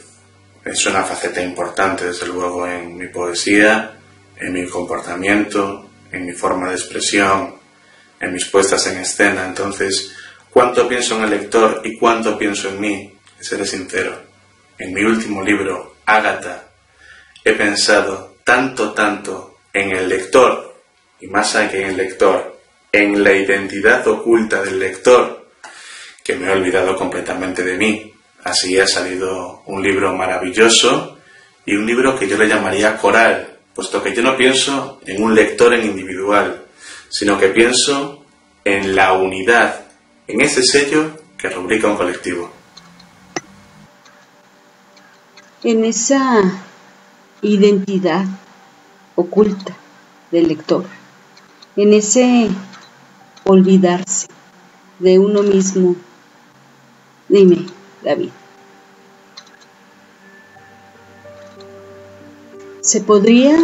es una faceta importante, desde luego, en mi poesía, en mi comportamiento, en mi forma de expresión, en mis puestas en escena. Entonces, ¿cuánto pienso en el lector y cuánto pienso en mí? Seré sincero. En mi último libro, Ágata, he pensado tanto en el lector, y más allá que en el lector, en la identidad oculta del lector, que me he olvidado completamente de mí. Así ha salido un libro maravilloso, y un libro que yo le llamaría coral, puesto que yo no pienso en un lector en individual, sino que pienso en la unidad, en ese sello que rubrica un colectivo. En esa identidad oculta del lector, en ese olvidarse de uno mismo. Dime, David, ¿se podría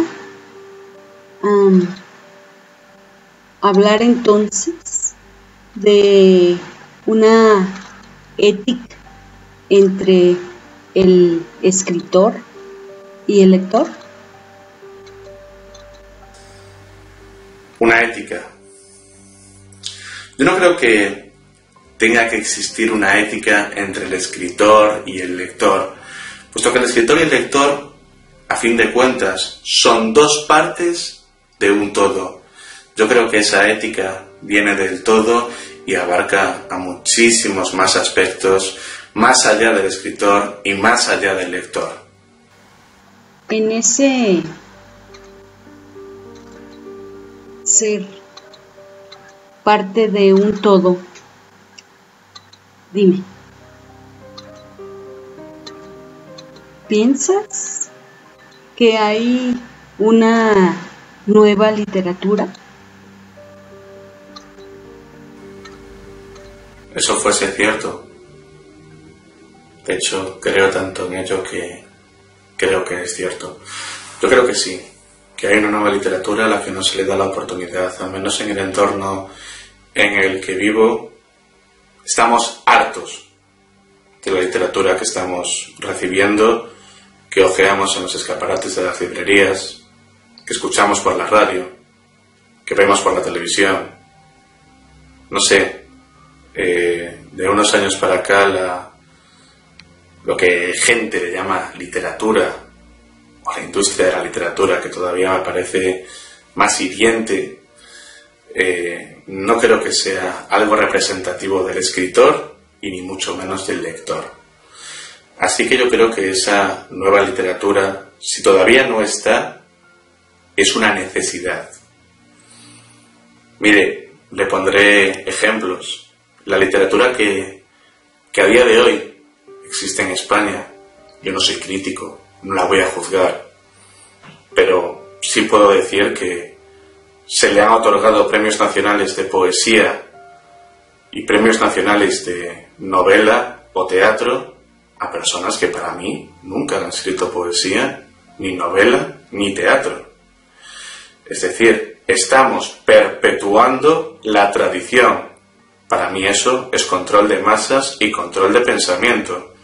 hablar entonces de una ética entre el escritor y el lector? Una ética. Yo no creo que tenga que existir una ética entre el escritor y el lector, puesto que el escritor y el lector, a fin de cuentas, son dos partes de un todo. Yo creo que esa ética viene del todo y abarca a muchísimos más aspectos, más allá del escritor y más allá del lector. En ese ser parte de un todo, dime, ¿piensas que hay una nueva literatura? Eso fuese cierto. De hecho, creo tanto en ello que creo que es cierto. Yo creo que sí, que hay una nueva literatura a la que no se le da la oportunidad, al menos en el entorno en el que vivo. Estamos hartos de la literatura que estamos recibiendo, que hojeamos en los escaparates de las librerías, que escuchamos por la radio, que vemos por la televisión. No sé, de unos años para acá lo que gente le llama literatura, o la industria de la literatura, que todavía me parece más hiriente, no creo que sea algo representativo del escritor y ni mucho menos del lector. Así que yo creo que esa nueva literatura, si todavía no está, es una necesidad. Mire, le pondré ejemplos. La literatura que a día de hoy existe en España, yo no soy crítico, no la voy a juzgar, pero sí puedo decir que se le han otorgado premios nacionales de poesía y premios nacionales de novela o teatro a personas que para mí nunca han escrito poesía, ni novela, ni teatro. Es decir, estamos perpetuando la tradición. Para mí eso es control de masas y control de pensamiento.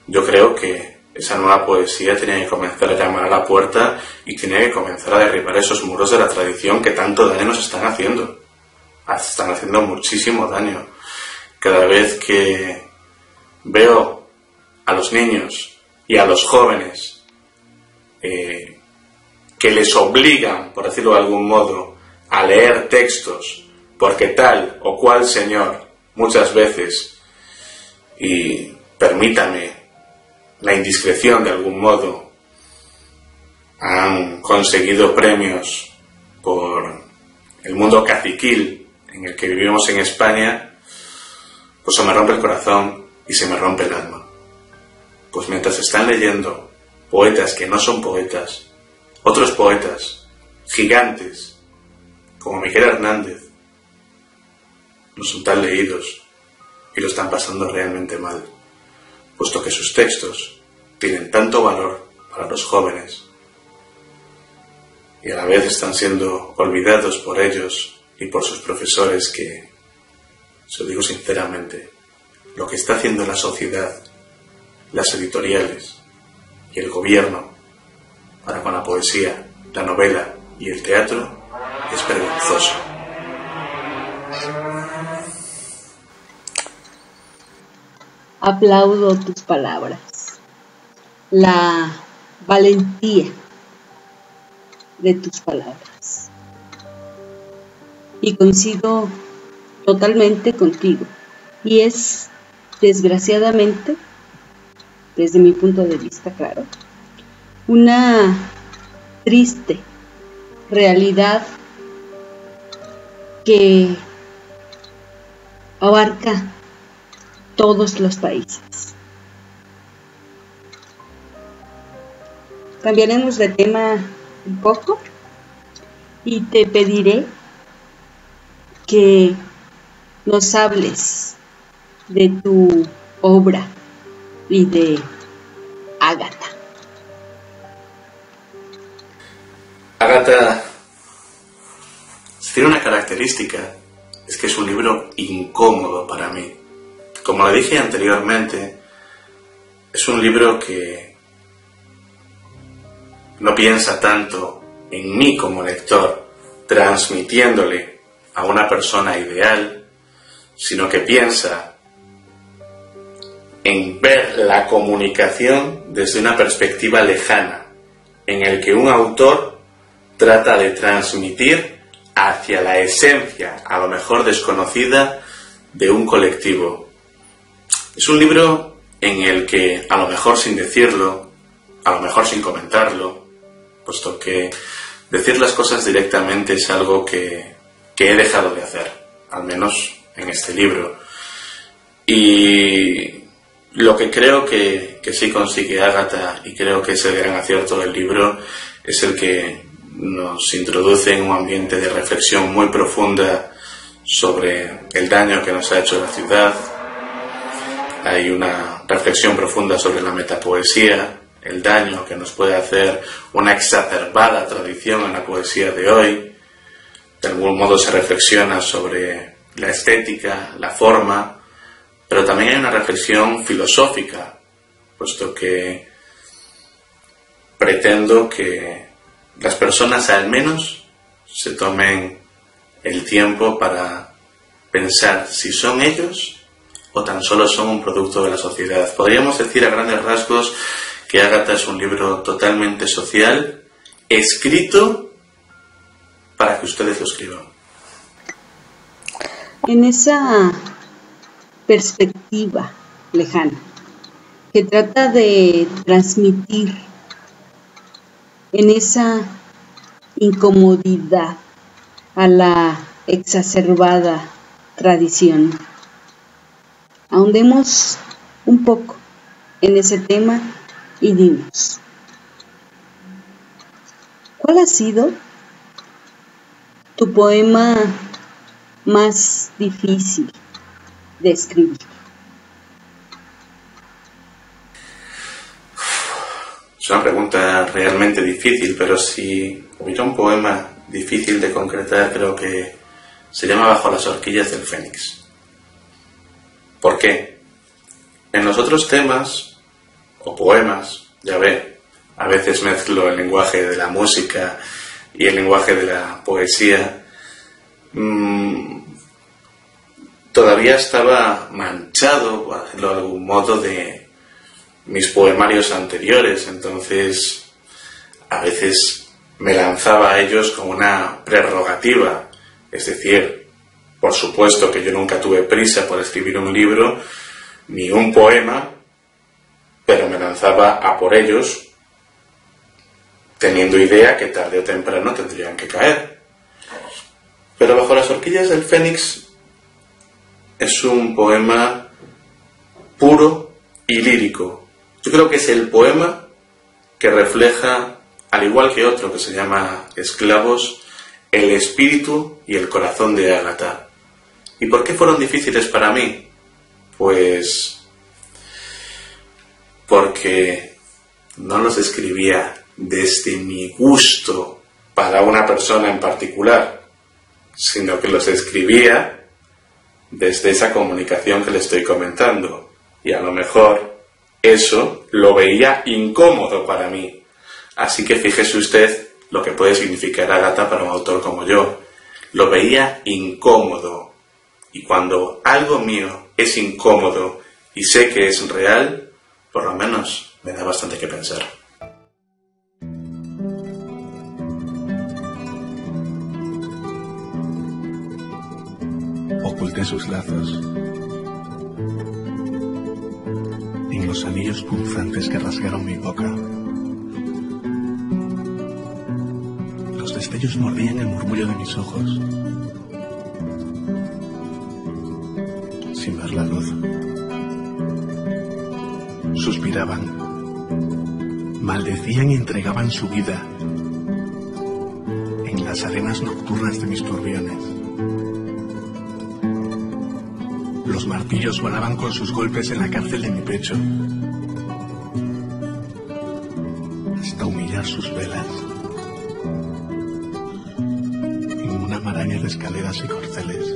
Yo creo que esa nueva poesía tiene que comenzar a llamar a la puerta y tiene que comenzar a derribar esos muros de la tradición que tanto daño nos están haciendo. Están haciendo muchísimo daño. Cada vez que veo a los niños y a los jóvenes que les obligan, por decirlo de algún modo, a leer textos porque tal o cual señor, muchas veces, y permítame la indiscreción de algún modo, han conseguido premios por el mundo caciquil en el que vivimos en España, pues se me rompe el corazón y se me rompe el alma. Pues mientras están leyendo poetas que no son poetas, otros poetas gigantes como Miguel Hernández no son tan leídos y lo están pasando realmente mal, puesto que sus textos tienen tanto valor para los jóvenes. y a la vez están siendo olvidados por ellos y por sus profesores que, se lo digo sinceramente, lo que está haciendo la sociedad, las editoriales y el gobierno para con la poesía, la novela y el teatro es vergonzoso. Aplaudo tus palabras, la valentía de tus palabras, y coincido totalmente contigo. Y es, desgraciadamente, desde mi punto de vista, claro, una triste realidad que abarca todos los países. Cambiaremos de tema un poco y te pediré que nos hables de tu obra y de Ágata. Ágata tiene una característica, es que es un libro incómodo para mí. Como lo dije anteriormente, es un libro que no piensa tanto en mí como lector, transmitiéndole a una persona ideal, sino que piensa en ver la comunicación desde una perspectiva lejana, en el que un autor trata de transmitir hacia la esencia, a lo mejor desconocida, de un colectivo. Es un libro en el que, a lo mejor sin decirlo, a lo mejor sin comentarlo, puesto que decir las cosas directamente es algo que he dejado de hacer, al menos en este libro. Y lo que creo que sí consigue Ágata, y creo que es el gran acierto del libro, es el que nos introduce en un ambiente de reflexión muy profunda sobre el daño que nos ha hecho la ciudad. Hay una reflexión profunda sobre la metapoesía, el daño que nos puede hacer una exacerbada tradición en la poesía de hoy. De algún modo se reflexiona sobre la estética, la forma, pero también hay una reflexión filosófica, puesto que pretendo que las personas al menos se tomen el tiempo para pensar si son ellos o tan solo son un producto de la sociedad. Podríamos decir a grandes rasgos que Ágata es un libro totalmente social, escrito para que ustedes lo escriban. En esa perspectiva lejana, que trata de transmitir en esa incomodidad a la exacerbada tradición, ahondemos un poco en ese tema y dinos, ¿cuál ha sido tu poema más difícil de escribir? Es una pregunta realmente difícil, pero si hubiera un poema difícil de concretar, creo que se llama Bajo las horquillas del Fénix. ¿Por qué? En los otros temas o poemas, ya ve, a veces mezclo el lenguaje de la música y el lenguaje de la poesía, todavía estaba manchado, por decirlo de algún modo, de mis poemarios anteriores. Entonces a veces me lanzaba a ellos como una prerrogativa, es decir, por supuesto que yo nunca tuve prisa por escribir un libro ni un poema, pero me lanzaba a por ellos teniendo idea que tarde o temprano tendrían que caer. Pero Bajo las horquillas del Fénix es un poema puro y lírico. Yo creo que es el poema que refleja, al igual que otro que se llama Esclavos, el espíritu y el corazón de Ágata. ¿Y por qué fueron difíciles para mí? Pues porque no los escribía desde mi gusto para una persona en particular, sino que los escribía desde esa comunicación que le estoy comentando. Y a lo mejor eso lo veía incómodo para mí. Así que fíjese usted lo que puede significar Ágata para un autor como yo. Lo veía incómodo. Y cuando algo mío es incómodo y sé que es real, por lo menos me da bastante que pensar. Oculté sus lazos en los anillos punzantes que rasgaron mi boca. Los destellos mordían el murmullo de mis ojos, sin ver la luz. Suspiraban, maldecían y entregaban su vida en las arenas nocturnas de mis turbiones. Los martillos volaban con sus golpes en la cárcel de mi pecho, hasta humillar sus velas en una maraña de escaleras y corceles.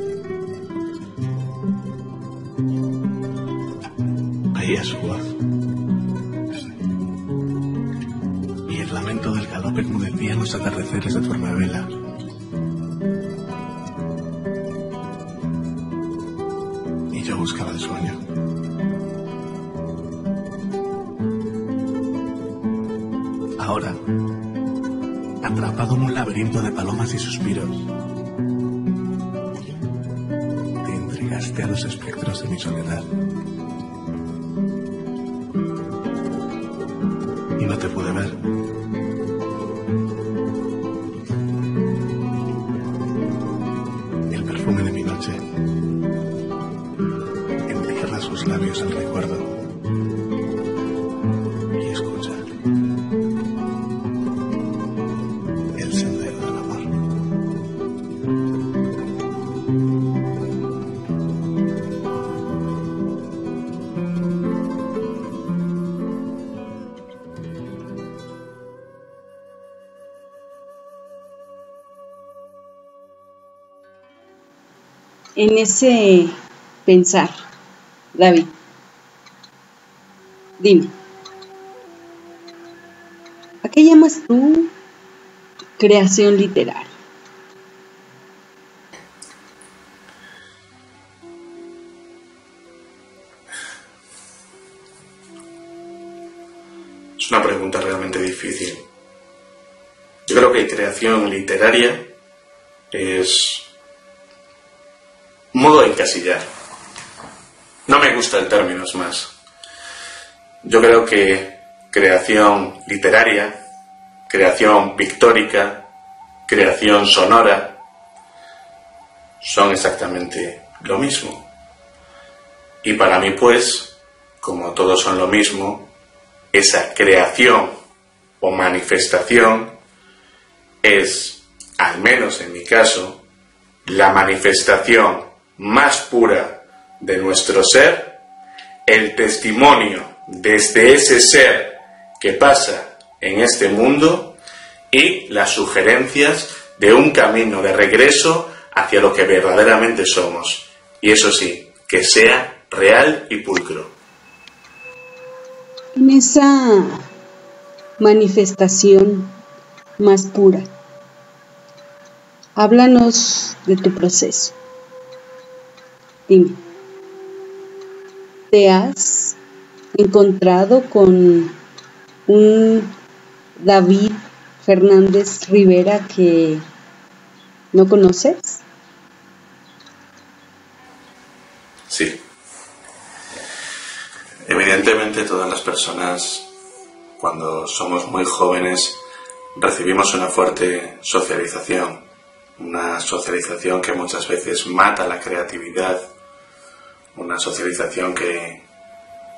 Oía su voz y el lamento del galope enmudecía en los atardeceres de Tornavela. Yo buscaba el sueño. Ahora, atrapado en un laberinto de palomas y suspiros, te entregaste a los espectros de mi soledad. Y no te pude ver. El perfume de mi noche sus labios al recuerdo y escucha el sendero del amor. En ese pensar, David, dime, ¿a qué llamas tú creación literaria? Es una pregunta realmente difícil. Yo creo que creación literaria es un modo de encasillar. No me gusta el término, es más. Yo creo que creación literaria, creación pictórica, creación sonora, son exactamente lo mismo. Y para mí, pues, como todos son lo mismo, esa creación o manifestación es, al menos en mi caso, la manifestación más pura de nuestro ser, el testimonio desde ese ser que pasa en este mundo y las sugerencias de un camino de regreso hacia lo que verdaderamente somos. Y eso sí, que sea real y pulcro. En esa manifestación más pura, háblanos de tu proceso. Dime, ¿te has encontrado con un David Fernández Rivera que no conoces? Sí. Evidentemente todas las personas, cuando somos muy jóvenes, recibimos una fuerte socialización. Una socialización que muchas veces mata la creatividad. Una socialización que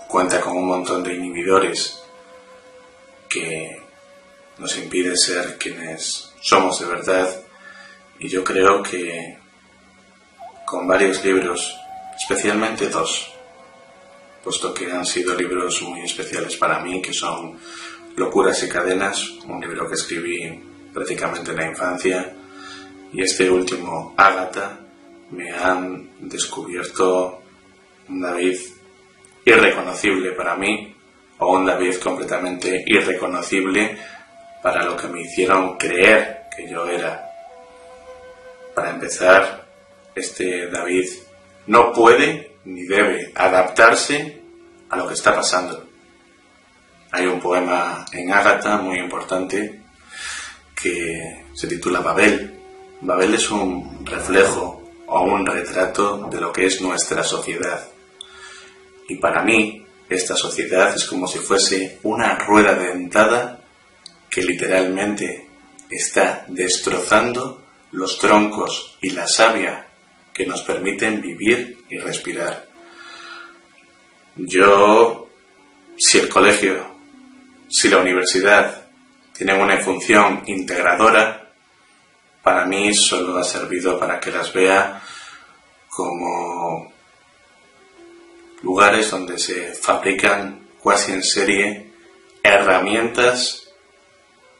cuenta con un montón de inhibidores que nos impide ser quienes somos de verdad. Y yo creo que con varios libros, especialmente dos, puesto que han sido libros muy especiales para mí, que son Locuras y Cadenas, un libro que escribí prácticamente en la infancia, y este último, Ágata, me han descubierto un David irreconocible para mí, o un David completamente irreconocible para lo que me hicieron creer que yo era. Para empezar, este David no puede ni debe adaptarse a lo que está pasando. Hay un poema en Ágata muy importante que se titula Babel. Babel es un reflejo o un retrato de lo que es nuestra sociedad. Y para mí, esta sociedad es como si fuese una rueda dentada que literalmente está destrozando los troncos y la savia que nos permiten vivir y respirar. Si el colegio, si la universidad tienen una función integradora, para mí solo ha servido para que las vea como lugares donde se fabrican casi en serie herramientas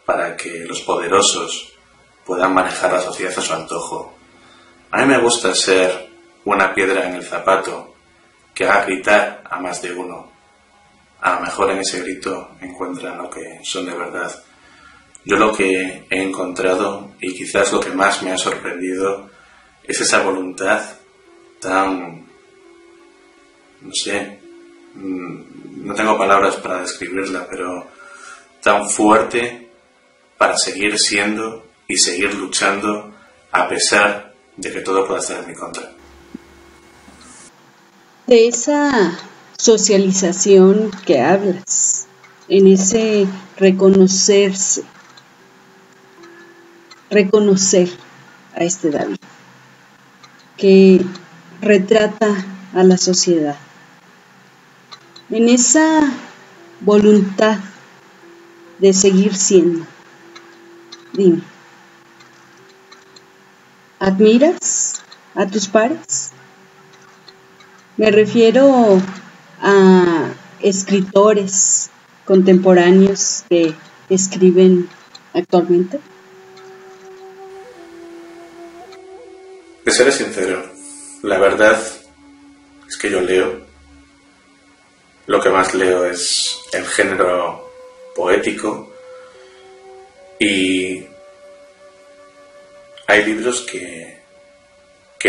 para que los poderosos puedan manejar la sociedad a su antojo. A mí me gusta ser una piedra en el zapato que haga gritar a más de uno. A lo mejor en ese grito encuentran lo que son de verdad. Yo lo que he encontrado, y quizás lo que más me ha sorprendido, es esa voluntad tan, no sé, no tengo palabras para describirla, pero tan fuerte para seguir siendo y seguir luchando a pesar de que todo pueda estar en mi contra. De esa socialización que hablas, en ese reconocer a este David, que retrata a la sociedad, en esa voluntad de seguir siendo. Dime, ¿admiras a tus pares? Me refiero a escritores contemporáneos que escriben actualmente. De seré sincero, la verdad es que yo leo. Lo que más leo es el género poético, y hay libros que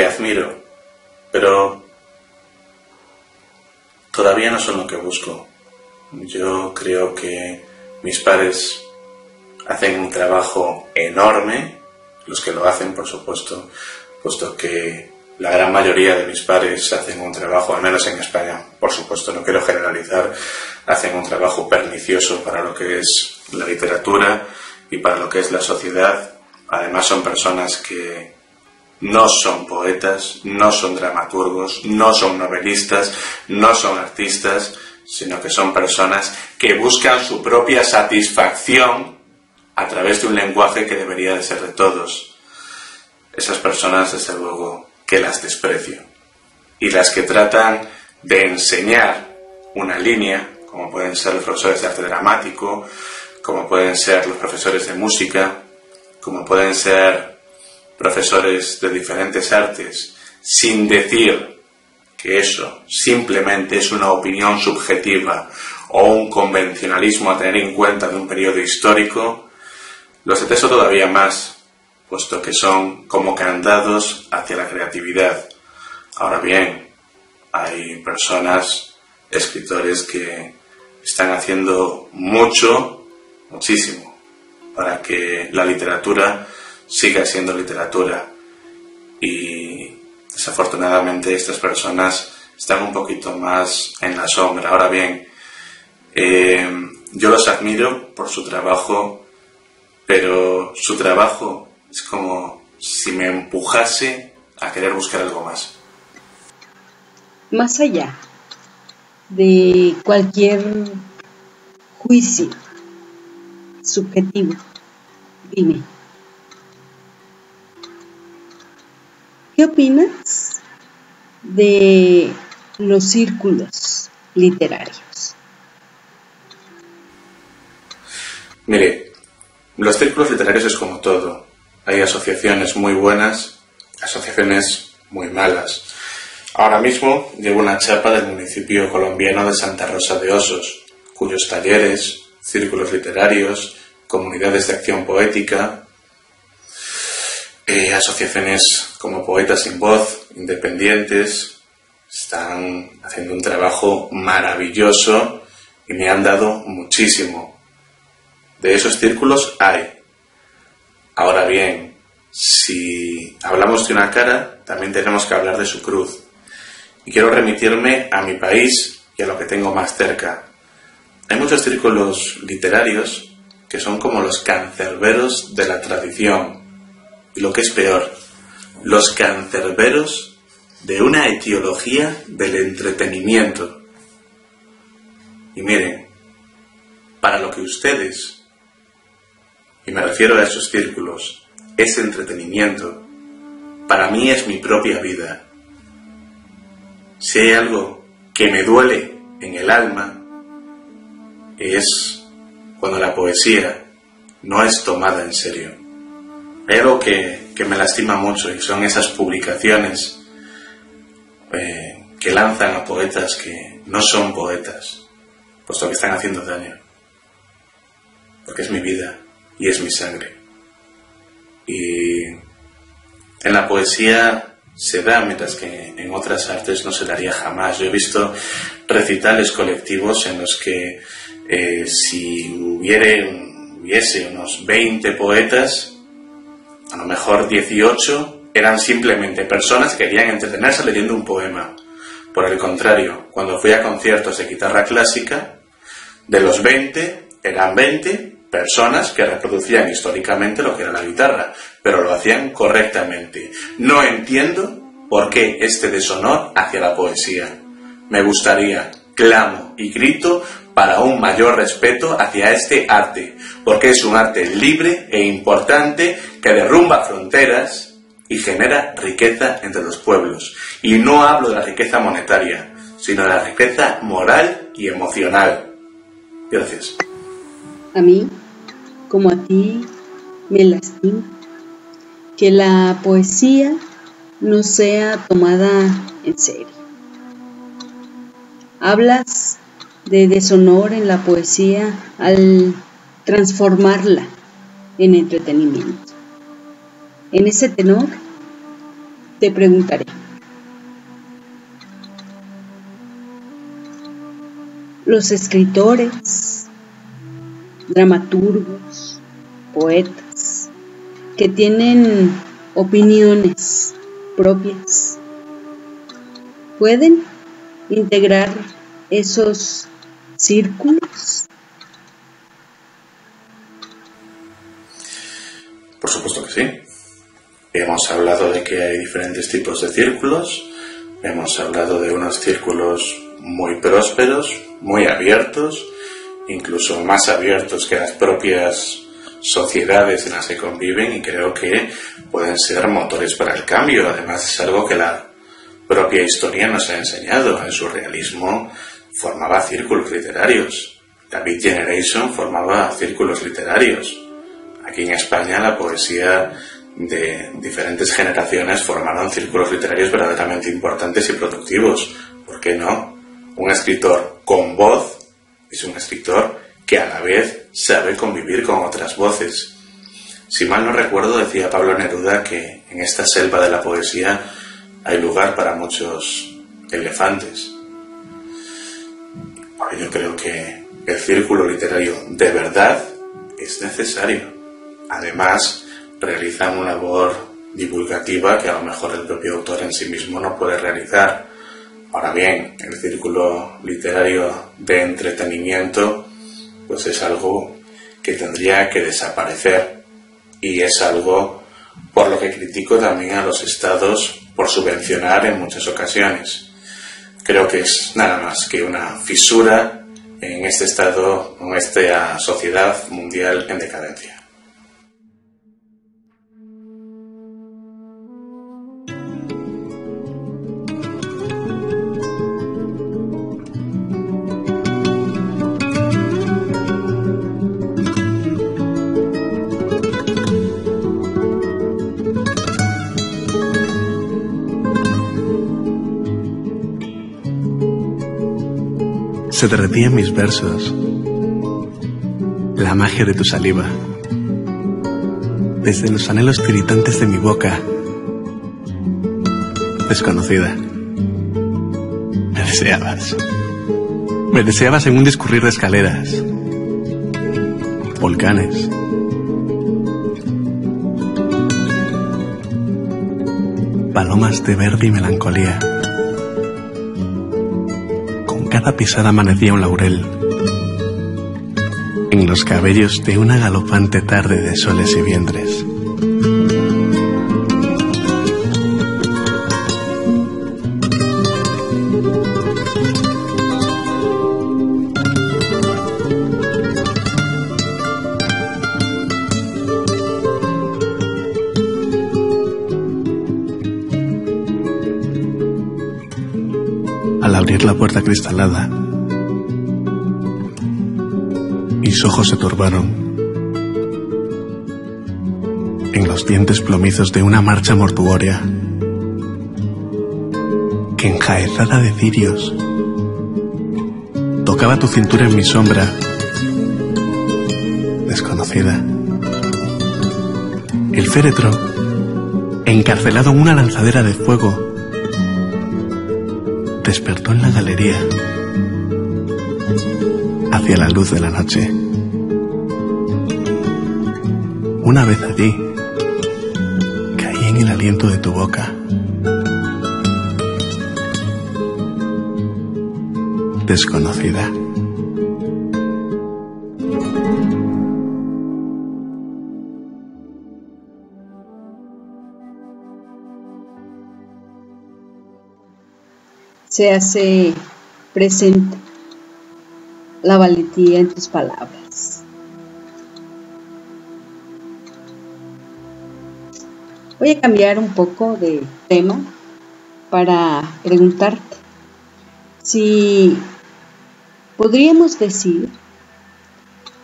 admiro, pero todavía no son lo que busco. Yo creo que mis padres hacen un trabajo enorme, los que lo hacen, por supuesto, puesto que la gran mayoría de mis padres hacen un trabajo, al menos en España, por supuesto, no quiero generalizar, hacen un trabajo pernicioso para lo que es la literatura y para lo que es la sociedad. Además son personas que no son poetas, no son dramaturgos, no son novelistas, no son artistas, sino que son personas que buscan su propia satisfacción a través de un lenguaje que debería de ser de todos. Esas personas, desde luego, que las desprecio. Y las que tratan de enseñar una línea, como pueden ser los profesores de arte dramático, como pueden ser los profesores de música, como pueden ser profesores de diferentes artes, sin decir que eso simplemente es una opinión subjetiva o un convencionalismo a tener en cuenta de un periodo histórico, los detesto todavía más, puesto que son como candados hacia la creatividad. Ahora bien, hay personas, escritores que están haciendo muchísimo, para que la literatura siga siendo literatura, y desafortunadamente estas personas están un poquito más en la sombra. Ahora bien, yo los admiro por su trabajo, pero su trabajo es como si me empujase a querer buscar algo más. Más allá de cualquier juicio subjetivo, dime, ¿qué opinas de los círculos literarios? Mire, Los círculos literarios es como todo. Hay asociaciones muy buenas, asociaciones muy malas. Ahora mismo llevo una chapa del municipio colombiano de Santa Rosa de Osos, cuyos talleres, círculos literarios, comunidades de acción poética, asociaciones como Poetas sin Voz, independientes, están haciendo un trabajo maravilloso y me han dado muchísimo. De esos círculos hay. Ahora bien, si hablamos de una cara, también tenemos que hablar de su cruz. Y quiero remitirme a mi país y a lo que tengo más cerca. Hay muchos círculos literarios que son como los cancerberos de la tradición. Y lo que es peor, los cancerberos de una etiología del entretenimiento. Y miren, para lo que ustedes, y me refiero a esos círculos, es entretenimiento, para mí es mi propia vida. Si hay algo que me duele en el alma, es cuando la poesía no es tomada en serio. Hay algo que me lastima mucho y son esas publicaciones que lanzan a poetas que no son poetas, puesto que están haciendo daño. Porque es mi vida y es mi sangre. Y en la poesía se da, mientras que en otras artes no se daría jamás. Yo he visto recitales colectivos en los que si hubiese unos 20 poetas, a lo mejor 18 eran simplemente personas que querían entretenerse leyendo un poema. Por el contrario, cuando fui a conciertos de guitarra clásica, de los 20, eran 20 personas que reproducían históricamente lo que era la guitarra, pero lo hacían correctamente. No entiendo por qué este deshonor hacia la poesía. Me gustaría, clamo y grito para un mayor respeto hacia este arte, porque es un arte libre e importante que derrumba fronteras y genera riqueza entre los pueblos. Y no hablo de la riqueza monetaria, sino de la riqueza moral y emocional. Gracias. A mí, como a ti, me lastima que la poesía no sea tomada en serio. Hablas de deshonor en la poesía al transformarla en entretenimiento. En ese tenor, te preguntaré: los escritores, dramaturgos, poetas, que tienen opiniones propias, ¿pueden integrar esos círculos? Por supuesto que sí. Hemos hablado de que hay diferentes tipos de círculos, hemos hablado de unos círculos muy prósperos, muy abiertos, incluso más abiertos que las propias sociedades en las que conviven, y creo que pueden ser motores para el cambio. Además, es algo que la propia historia nos ha enseñado. El surrealismo formaba círculos literarios, la Beat Generation formaba círculos literarios. Aquí en España la poesía de diferentes generaciones formaron círculos literarios verdaderamente importantes y productivos. ¿Por qué no? Un escritor con voz es un escritor que a la vez sabe convivir con otras voces. Si mal no recuerdo, decía Pablo Neruda que en esta selva de la poesía hay lugar para muchos elefantes. Yo creo que el círculo literario de verdad es necesario. Además, realizan una labor divulgativa que a lo mejor el propio autor en sí mismo no puede realizar. Ahora bien, el círculo literario de entretenimiento pues es algo que tendría que desaparecer, y es algo por lo que critico también a los estados por subvencionar en muchas ocasiones. Creo que es nada más que una fisura en este estado, en esta sociedad mundial en decadencia. se derretía en mis versos. La magia de tu saliva, desde los anhelos tiritantes de mi boca. Desconocida, me deseabas. Me deseabas en un discurrir de escaleras, volcanes, palomas de verde y melancolía. Con cada pisada amanecía un laurel en los cabellos de una galopante tarde de soles y vientres. Al abrir la puerta cristalada, mis ojos se turbaron en los dientes plomizos de una marcha mortuoria que, enjaezada de cirios, tocaba tu cintura en mi sombra. Desconocida, el féretro, encarcelado en una lanzadera de fuego, despertó en la galería hacia la luz de la noche. Una vez allí, caí en el aliento de tu boca. Desconocida. Se hace presente la valentía en tus palabras. Voy a cambiar un poco de tema para preguntarte si podríamos decir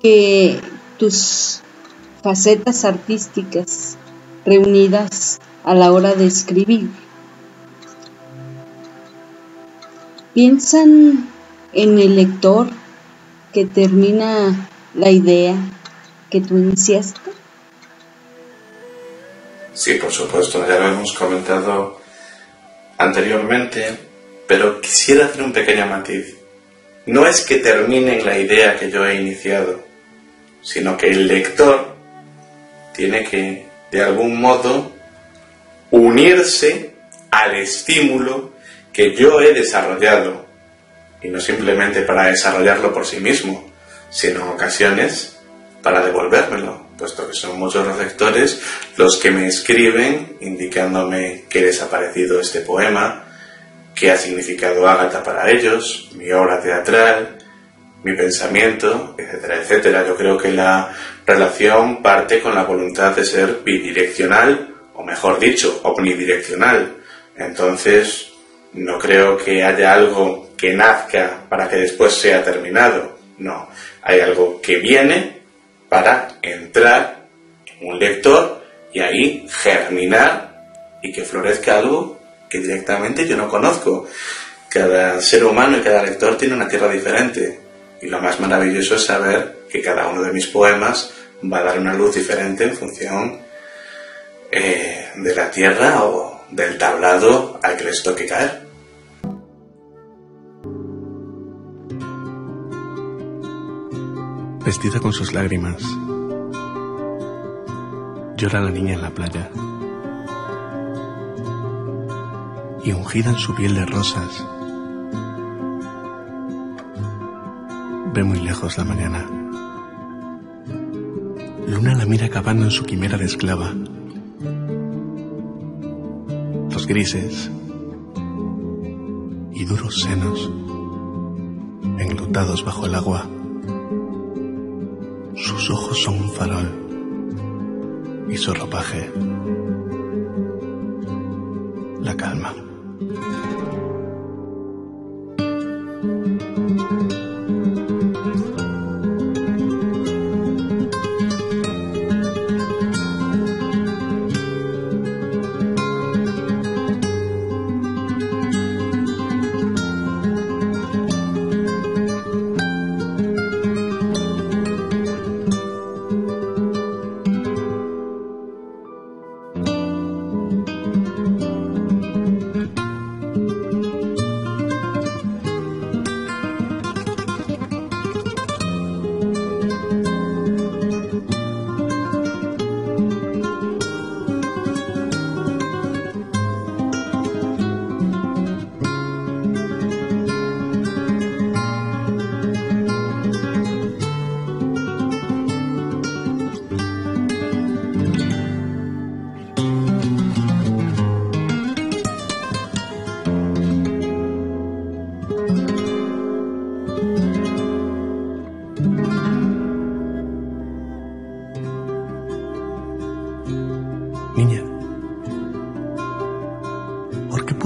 que tus facetas artísticas reunidas a la hora de escribir piensan en el lector que termina la idea que tú iniciaste. Sí, por supuesto, ya lo hemos comentado anteriormente, pero quisiera hacer un pequeño matiz. No es que termine en la idea que yo he iniciado, sino que el lector tiene que, de algún modo, unirse al estímulo que yo he desarrollado, y no simplemente para desarrollarlo por sí mismo, sino en ocasiones para devolvérmelo, puesto que son muchos los lectores los que me escriben indicándome qué les ha parecido este poema, qué ha significado Ágata para ellos, mi obra teatral, mi pensamiento, etcétera, etcétera. Yo creo que la relación parte con la voluntad de ser bidireccional, o mejor dicho, omnidireccional. Entonces, no creo que haya algo que nazca para que después sea terminado. No, hay algo que viene para entrar un lector y ahí germinar y que florezca algo que directamente yo no conozco. Cada ser humano y cada lector tiene una tierra diferente, y lo más maravilloso es saber que cada uno de mis poemas va a dar una luz diferente en función de la tierra o del tablado al que les toque caer. Vestida con sus lágrimas, llora la niña en la playa, y ungida en su piel de rosas, ve muy lejos la mañana. Luna la mira cavando en su quimera de esclava. Los grises y duros senos enlutados bajo el agua. Sus ojos son un farol y su ropaje la calma.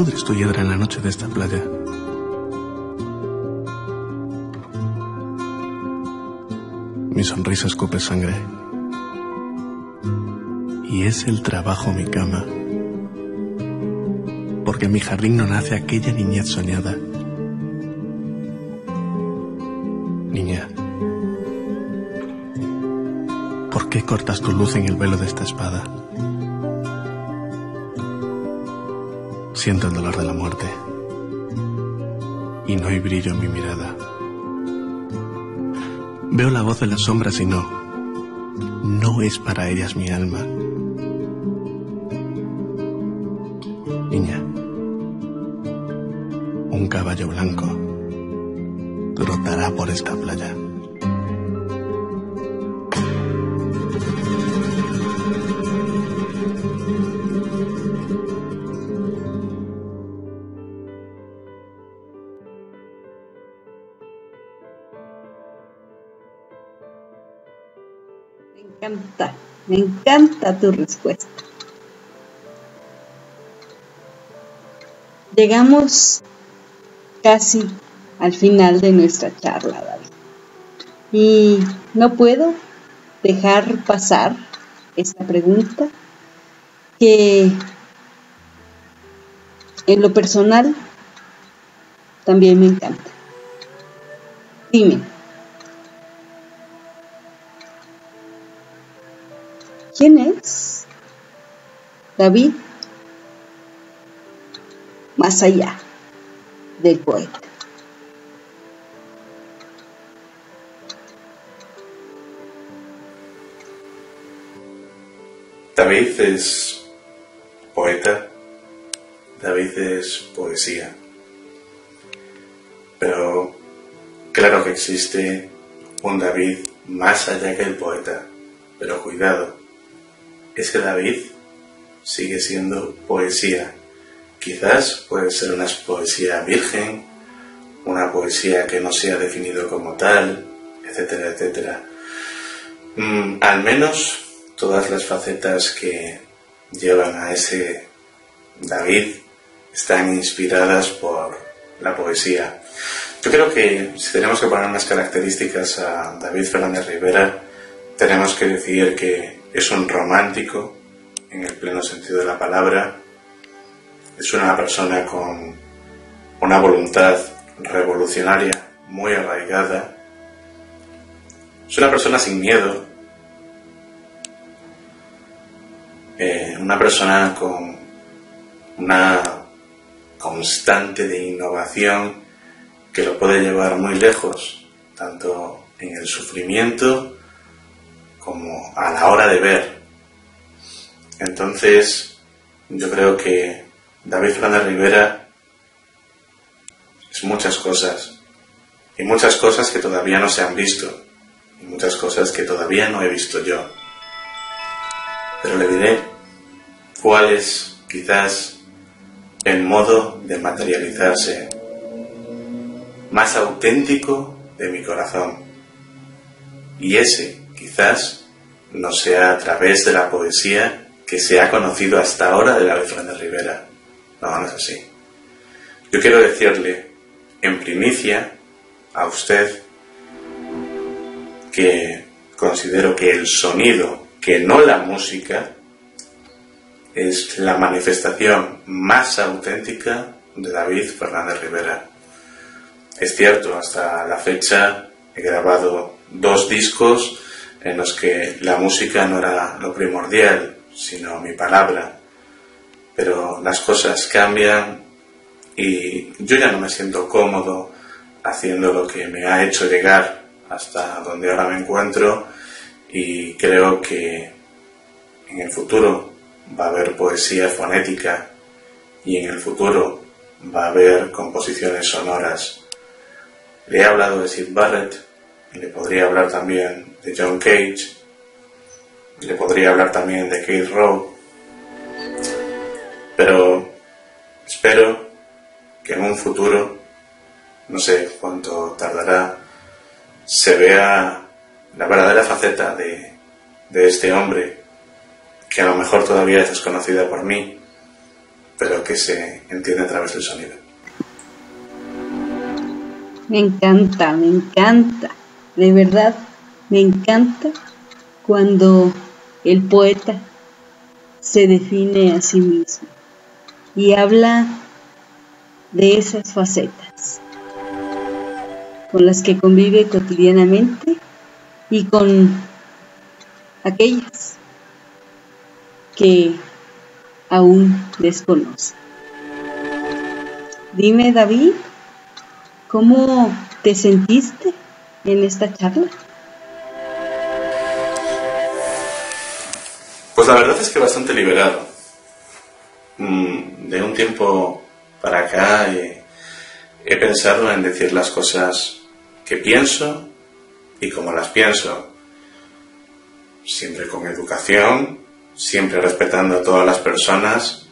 pudres tu hiedra en la noche de esta playa. Mi sonrisa escupe sangre. Y es el trabajo mi cama. Porque en mi jardín no nace aquella niñez soñada. Niña, ¿por qué cortas tu luz en el velo de esta espada? Siento el dolor de la muerte y no hay brillo en mi mirada. Veo la voz de las sombras y no es para ellas mi alma. Niña, un caballo blanco trotará por esta playa. Me encanta tu respuesta. Llegamos casi al final de nuestra charla, David. Y no puedo dejar pasar esta pregunta que en lo personal también me encanta. Dime, ¿quién es David más allá del poeta? David es poeta, David es poesía, pero claro que existe un David más allá que el poeta, pero cuidado, es que David sigue siendo poesía. Quizás puede ser una poesía virgen, una poesía que no se ha definido como tal, etcétera, etcétera. Al menos todas las facetas que llevan a ese David están inspiradas por la poesía. Yo creo que si tenemos que poner unas características a David Fernández Rivera, tenemos que decir que es un romántico en el pleno sentido de la palabra. Es una persona con una voluntad revolucionaria muy arraigada. Es una persona sin miedo. Una persona con una constante de innovación que lo puede llevar muy lejos, tanto en el sufrimiento como a la hora de ver. Entonces, yo creo que David Fernández Rivera es muchas cosas, y muchas cosas que todavía no se han visto, y muchas cosas que todavía no he visto yo. Pero le diré cuál es quizás el modo de materializarse más auténtico de mi corazón. Y ese quizás no sea a través de la poesía que se ha conocido hasta ahora de David Fernández Rivera. No, no es así. Yo quiero decirle en primicia a usted que considero que el sonido, que no la música, es la manifestación más auténtica de David Fernández Rivera. Es cierto, hasta la fecha he grabado 2 discos en los que la música no era lo primordial, sino mi palabra. Pero las cosas cambian y yo ya no me siento cómodo haciendo lo que me ha hecho llegar hasta donde ahora me encuentro, y creo que en el futuro va a haber poesía fonética y en el futuro va a haber composiciones sonoras. Le he hablado de Syd Barrett, le podría hablar también de John Cage, le podría hablar también de Keith Rowe, pero espero que en un futuro, no sé cuánto tardará, se vea la verdadera faceta de este hombre, que a lo mejor todavía es desconocida por mí, pero que se entiende a través del sonido. Me encanta, de verdad, me encanta cuando el poeta se define a sí mismo y habla de esas facetas con las que convive cotidianamente y con aquellas que aún desconoce. Dime, David, ¿cómo te sentiste en esta charla? Pues la verdad es que bastante liberado. De un tiempo para acá he pensado en decir las cosas que pienso y como las pienso, siempre con educación, siempre respetando a todas las personas,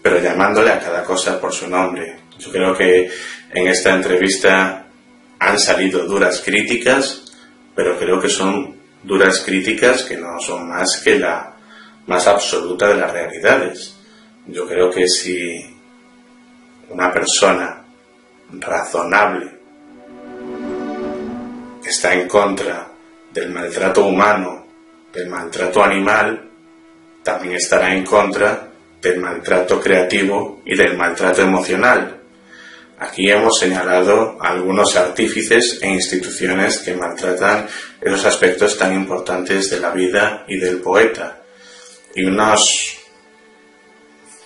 pero llamándole a cada cosa por su nombre. Yo creo que en esta entrevista han salido duras críticas, pero creo que son duras críticas que no son más que la más absoluta de las realidades. Yo creo que si una persona razonable que está en contra del maltrato humano, del maltrato animal, también estará en contra del maltrato creativo y del maltrato emocional. Aquí hemos señalado algunos artífices e instituciones que maltratan esos aspectos tan importantes de la vida y del poeta, y unos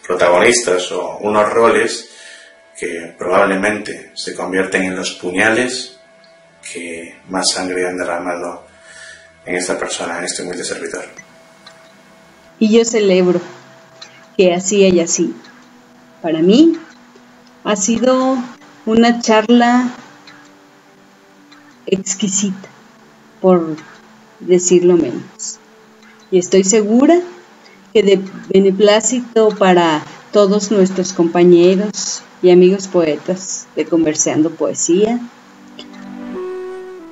protagonistas o unos roles que probablemente se convierten en los puñales que más sangre han derramado en esta persona, en este humilde servidor. Y yo celebro que así haya sido. Para mí ha sido una charla exquisita, por decirlo menos. Y estoy segura que de beneplácito para todos nuestros compañeros y amigos poetas de Conversando Poesía,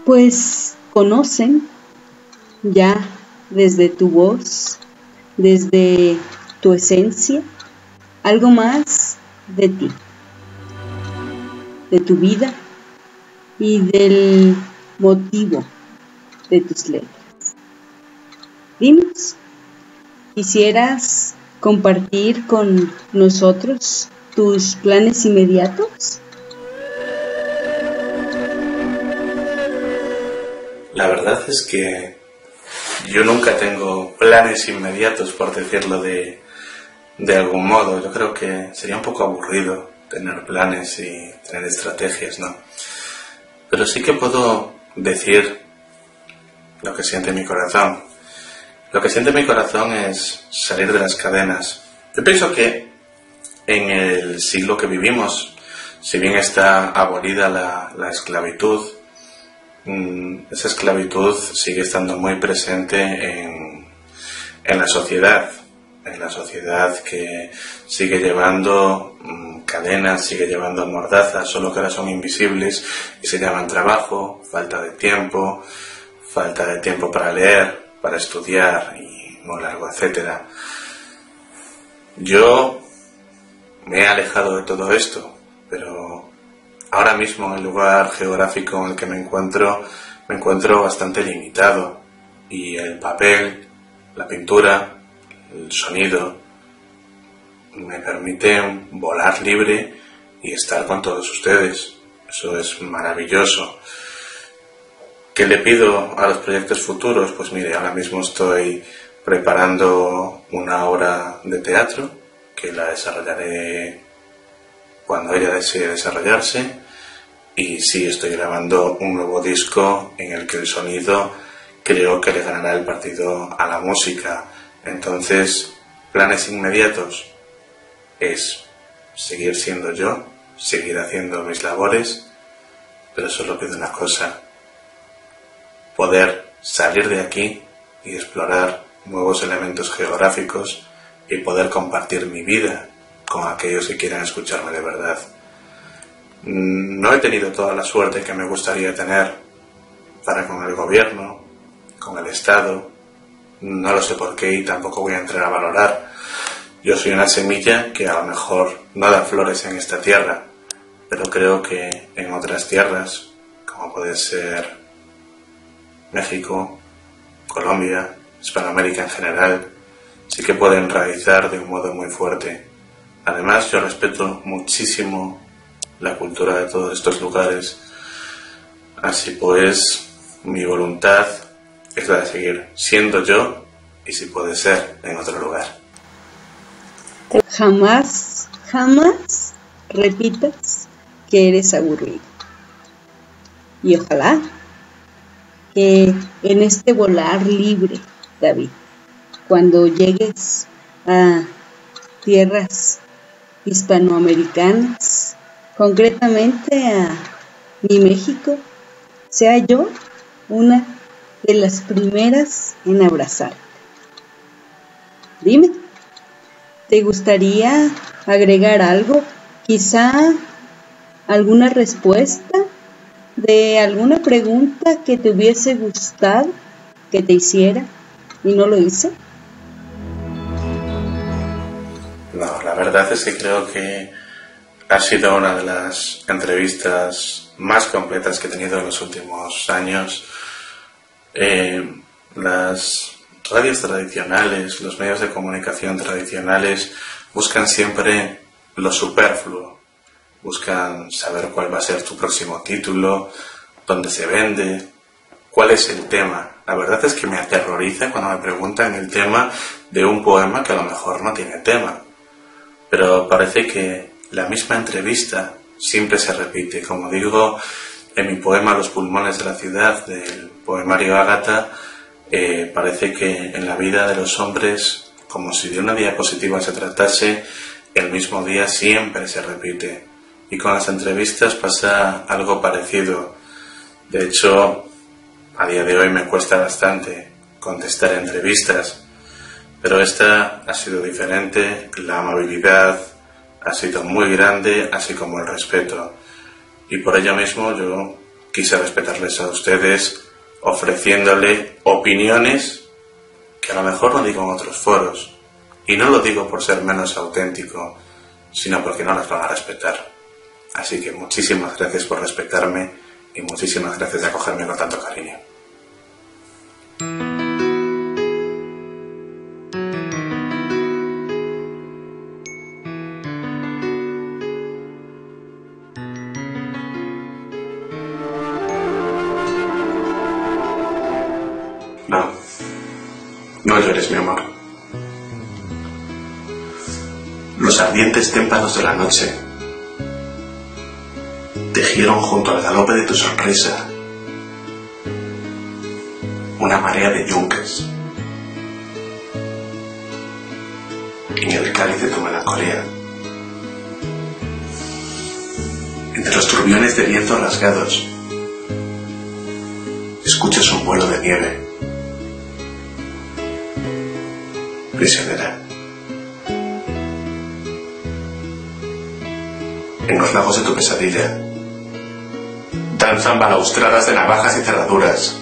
pues conocen ya desde tu voz, desde tu esencia, algo más de ti, de tu vida y del motivo de tus letras. Dinos, ¿quisieras compartir con nosotros tus planes inmediatos? La verdad es que yo nunca tengo planes inmediatos, por decirlo de algún modo. Yo creo que sería un poco aburrido tener planes y tener estrategias, ¿no? Pero sí que puedo decir lo que siente mi corazón. Lo que siente mi corazón es salir de las cadenas. Yo pienso que en el siglo que vivimos, si bien está abolida la esclavitud, esa esclavitud sigue estando muy presente en la sociedad que sigue llevando cadenas, sigue llevando mordazas, solo que ahora son invisibles y se llaman trabajo, falta de tiempo para leer, para estudiar y muy largo, etcétera. Yo me he alejado de todo esto, pero ahora mismo en el lugar geográfico en el que me encuentro bastante limitado, y el papel, la pintura, el sonido me permiten volar libre y estar con todos ustedes. Eso es maravilloso. ¿Qué le pido a los proyectos futuros? Pues mire, ahora mismo estoy preparando una obra de teatro que la desarrollaré cuando ella desee desarrollarse, y sí, estoy grabando un nuevo disco en el que el sonido creo que le ganará el partido a la música. Entonces, planes inmediatos es seguir siendo yo, seguir haciendo mis labores, pero solo pido una cosa: poder salir de aquí y explorar nuevos elementos geográficos y poder compartir mi vida con aquellos que quieran escucharme de verdad. No he tenido toda la suerte que me gustaría tener para con el gobierno, con el Estado. No lo sé por qué y tampoco voy a entrar a valorar, Yo soy una semilla que a lo mejor no da flores en esta tierra, pero creo que en otras tierras, como puede ser México, Colombia, Hispanoamérica en general, sí que puede enraizar de un modo muy fuerte. Además, yo respeto muchísimo la cultura de todos estos lugares, así pues mi voluntad es la de seguir siendo yo y si puede ser en otro lugar. Jamás repitas que eres aburrido. Y ojalá que en este volar libre, David, cuando llegues a tierras hispanoamericanas, concretamente a mi México, sea yo una de las primeras en abrazarte. Dime, ¿te gustaría agregar algo? Quizá alguna respuesta de alguna pregunta que te hubiese gustado que te hiciera y no lo hice. No, la verdad es que creo que ha sido una de las entrevistas más completas que he tenido en los últimos años. Las radios tradicionales, los medios de comunicación tradicionales buscan siempre lo superfluo, buscan saber cuál va a ser tu próximo título, dónde se vende, cuál es el tema. La verdad es que me aterroriza cuando me preguntan el tema de un poema que a lo mejor no tiene tema, pero parece que la misma entrevista siempre se repite. Como digo en mi poema Los pulmones de la ciudad, del poemario Ágata, parece que en la vida de los hombres, como si de una diapositiva se tratase, el mismo día siempre se repite. Y con las entrevistas pasa algo parecido. De hecho, a día de hoy me cuesta bastante contestar entrevistas, pero esta ha sido diferente. La amabilidad ha sido muy grande, así como el respeto. Y por ello mismo yo quise respetarles a ustedes, ofreciéndole opiniones que a lo mejor no digo en otros foros. Y no lo digo por ser menos auténtico, sino porque no las van a respetar. Así que muchísimas gracias por respetarme y muchísimas gracias de acogerme con tanto cariño. No llores, mi amor. Los ardientes témpanos de la noche tejieron junto al galope de tu sonrisa una marea de yunques. En el cáliz de tu melancolía, entre los turbiones de viento rasgados, escuchas un vuelo de nieve. Prisionera. En los lagos de tu pesadilla danzan balaustradas de navajas y cerraduras,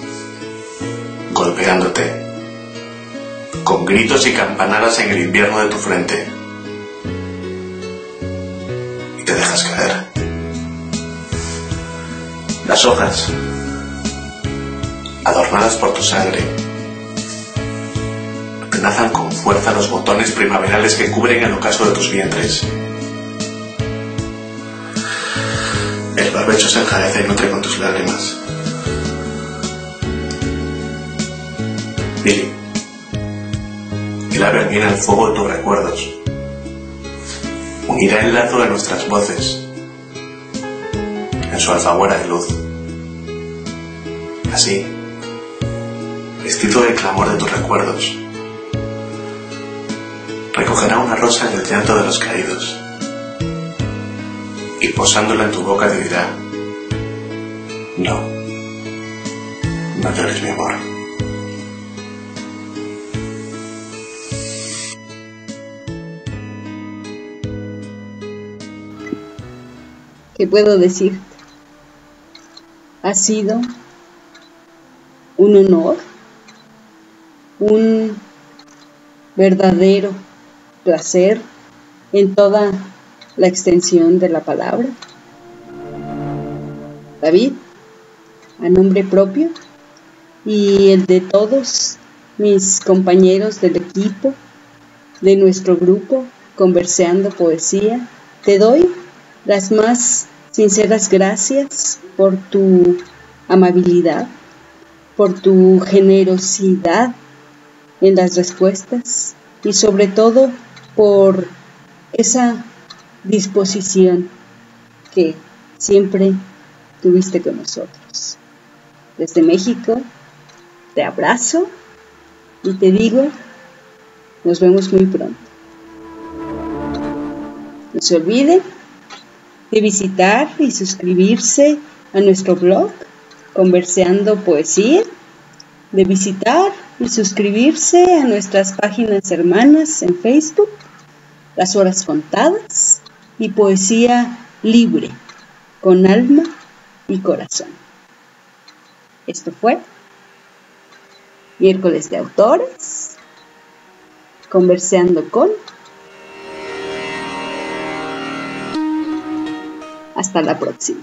golpeándote, con gritos y campanadas en el invierno de tu frente. Y te dejas caer. Las hojas, adornadas por tu sangre, atenazan con fuerza los botones primaverales que cubren el ocaso de tus vientres. El barbecho se enjarece y nutre con tus lágrimas. Billy, el ave viene el fuego de tus recuerdos. Unirá el lazo de nuestras voces en su alfaguara de luz. Así, vestido del clamor de tus recuerdos, recogerá una rosa en el llanto de los caídos y posándola en tu boca te dirá: no llores, mi amor. ¿Qué puedo decirte? Ha sido un honor, un verdadero placer en toda la extensión de la palabra. David, a nombre propio y el de todos mis compañeros del equipo, de nuestro grupo Converseando Poesía, te doy las más sinceras gracias por tu amabilidad, por tu generosidad en las respuestas y sobre todo por esa disposición que siempre tuviste con nosotros. Desde México te abrazo y te digo, nos vemos muy pronto. No se olviden de visitar y suscribirse a nuestro blog Converseando Poesía, de visitar y suscribirse a nuestras páginas hermanas en Facebook, Las Horas Contadas y Poesía Libre, con alma y corazón. Esto fue Miércoles de Autores, Converseando con. Hasta la próxima.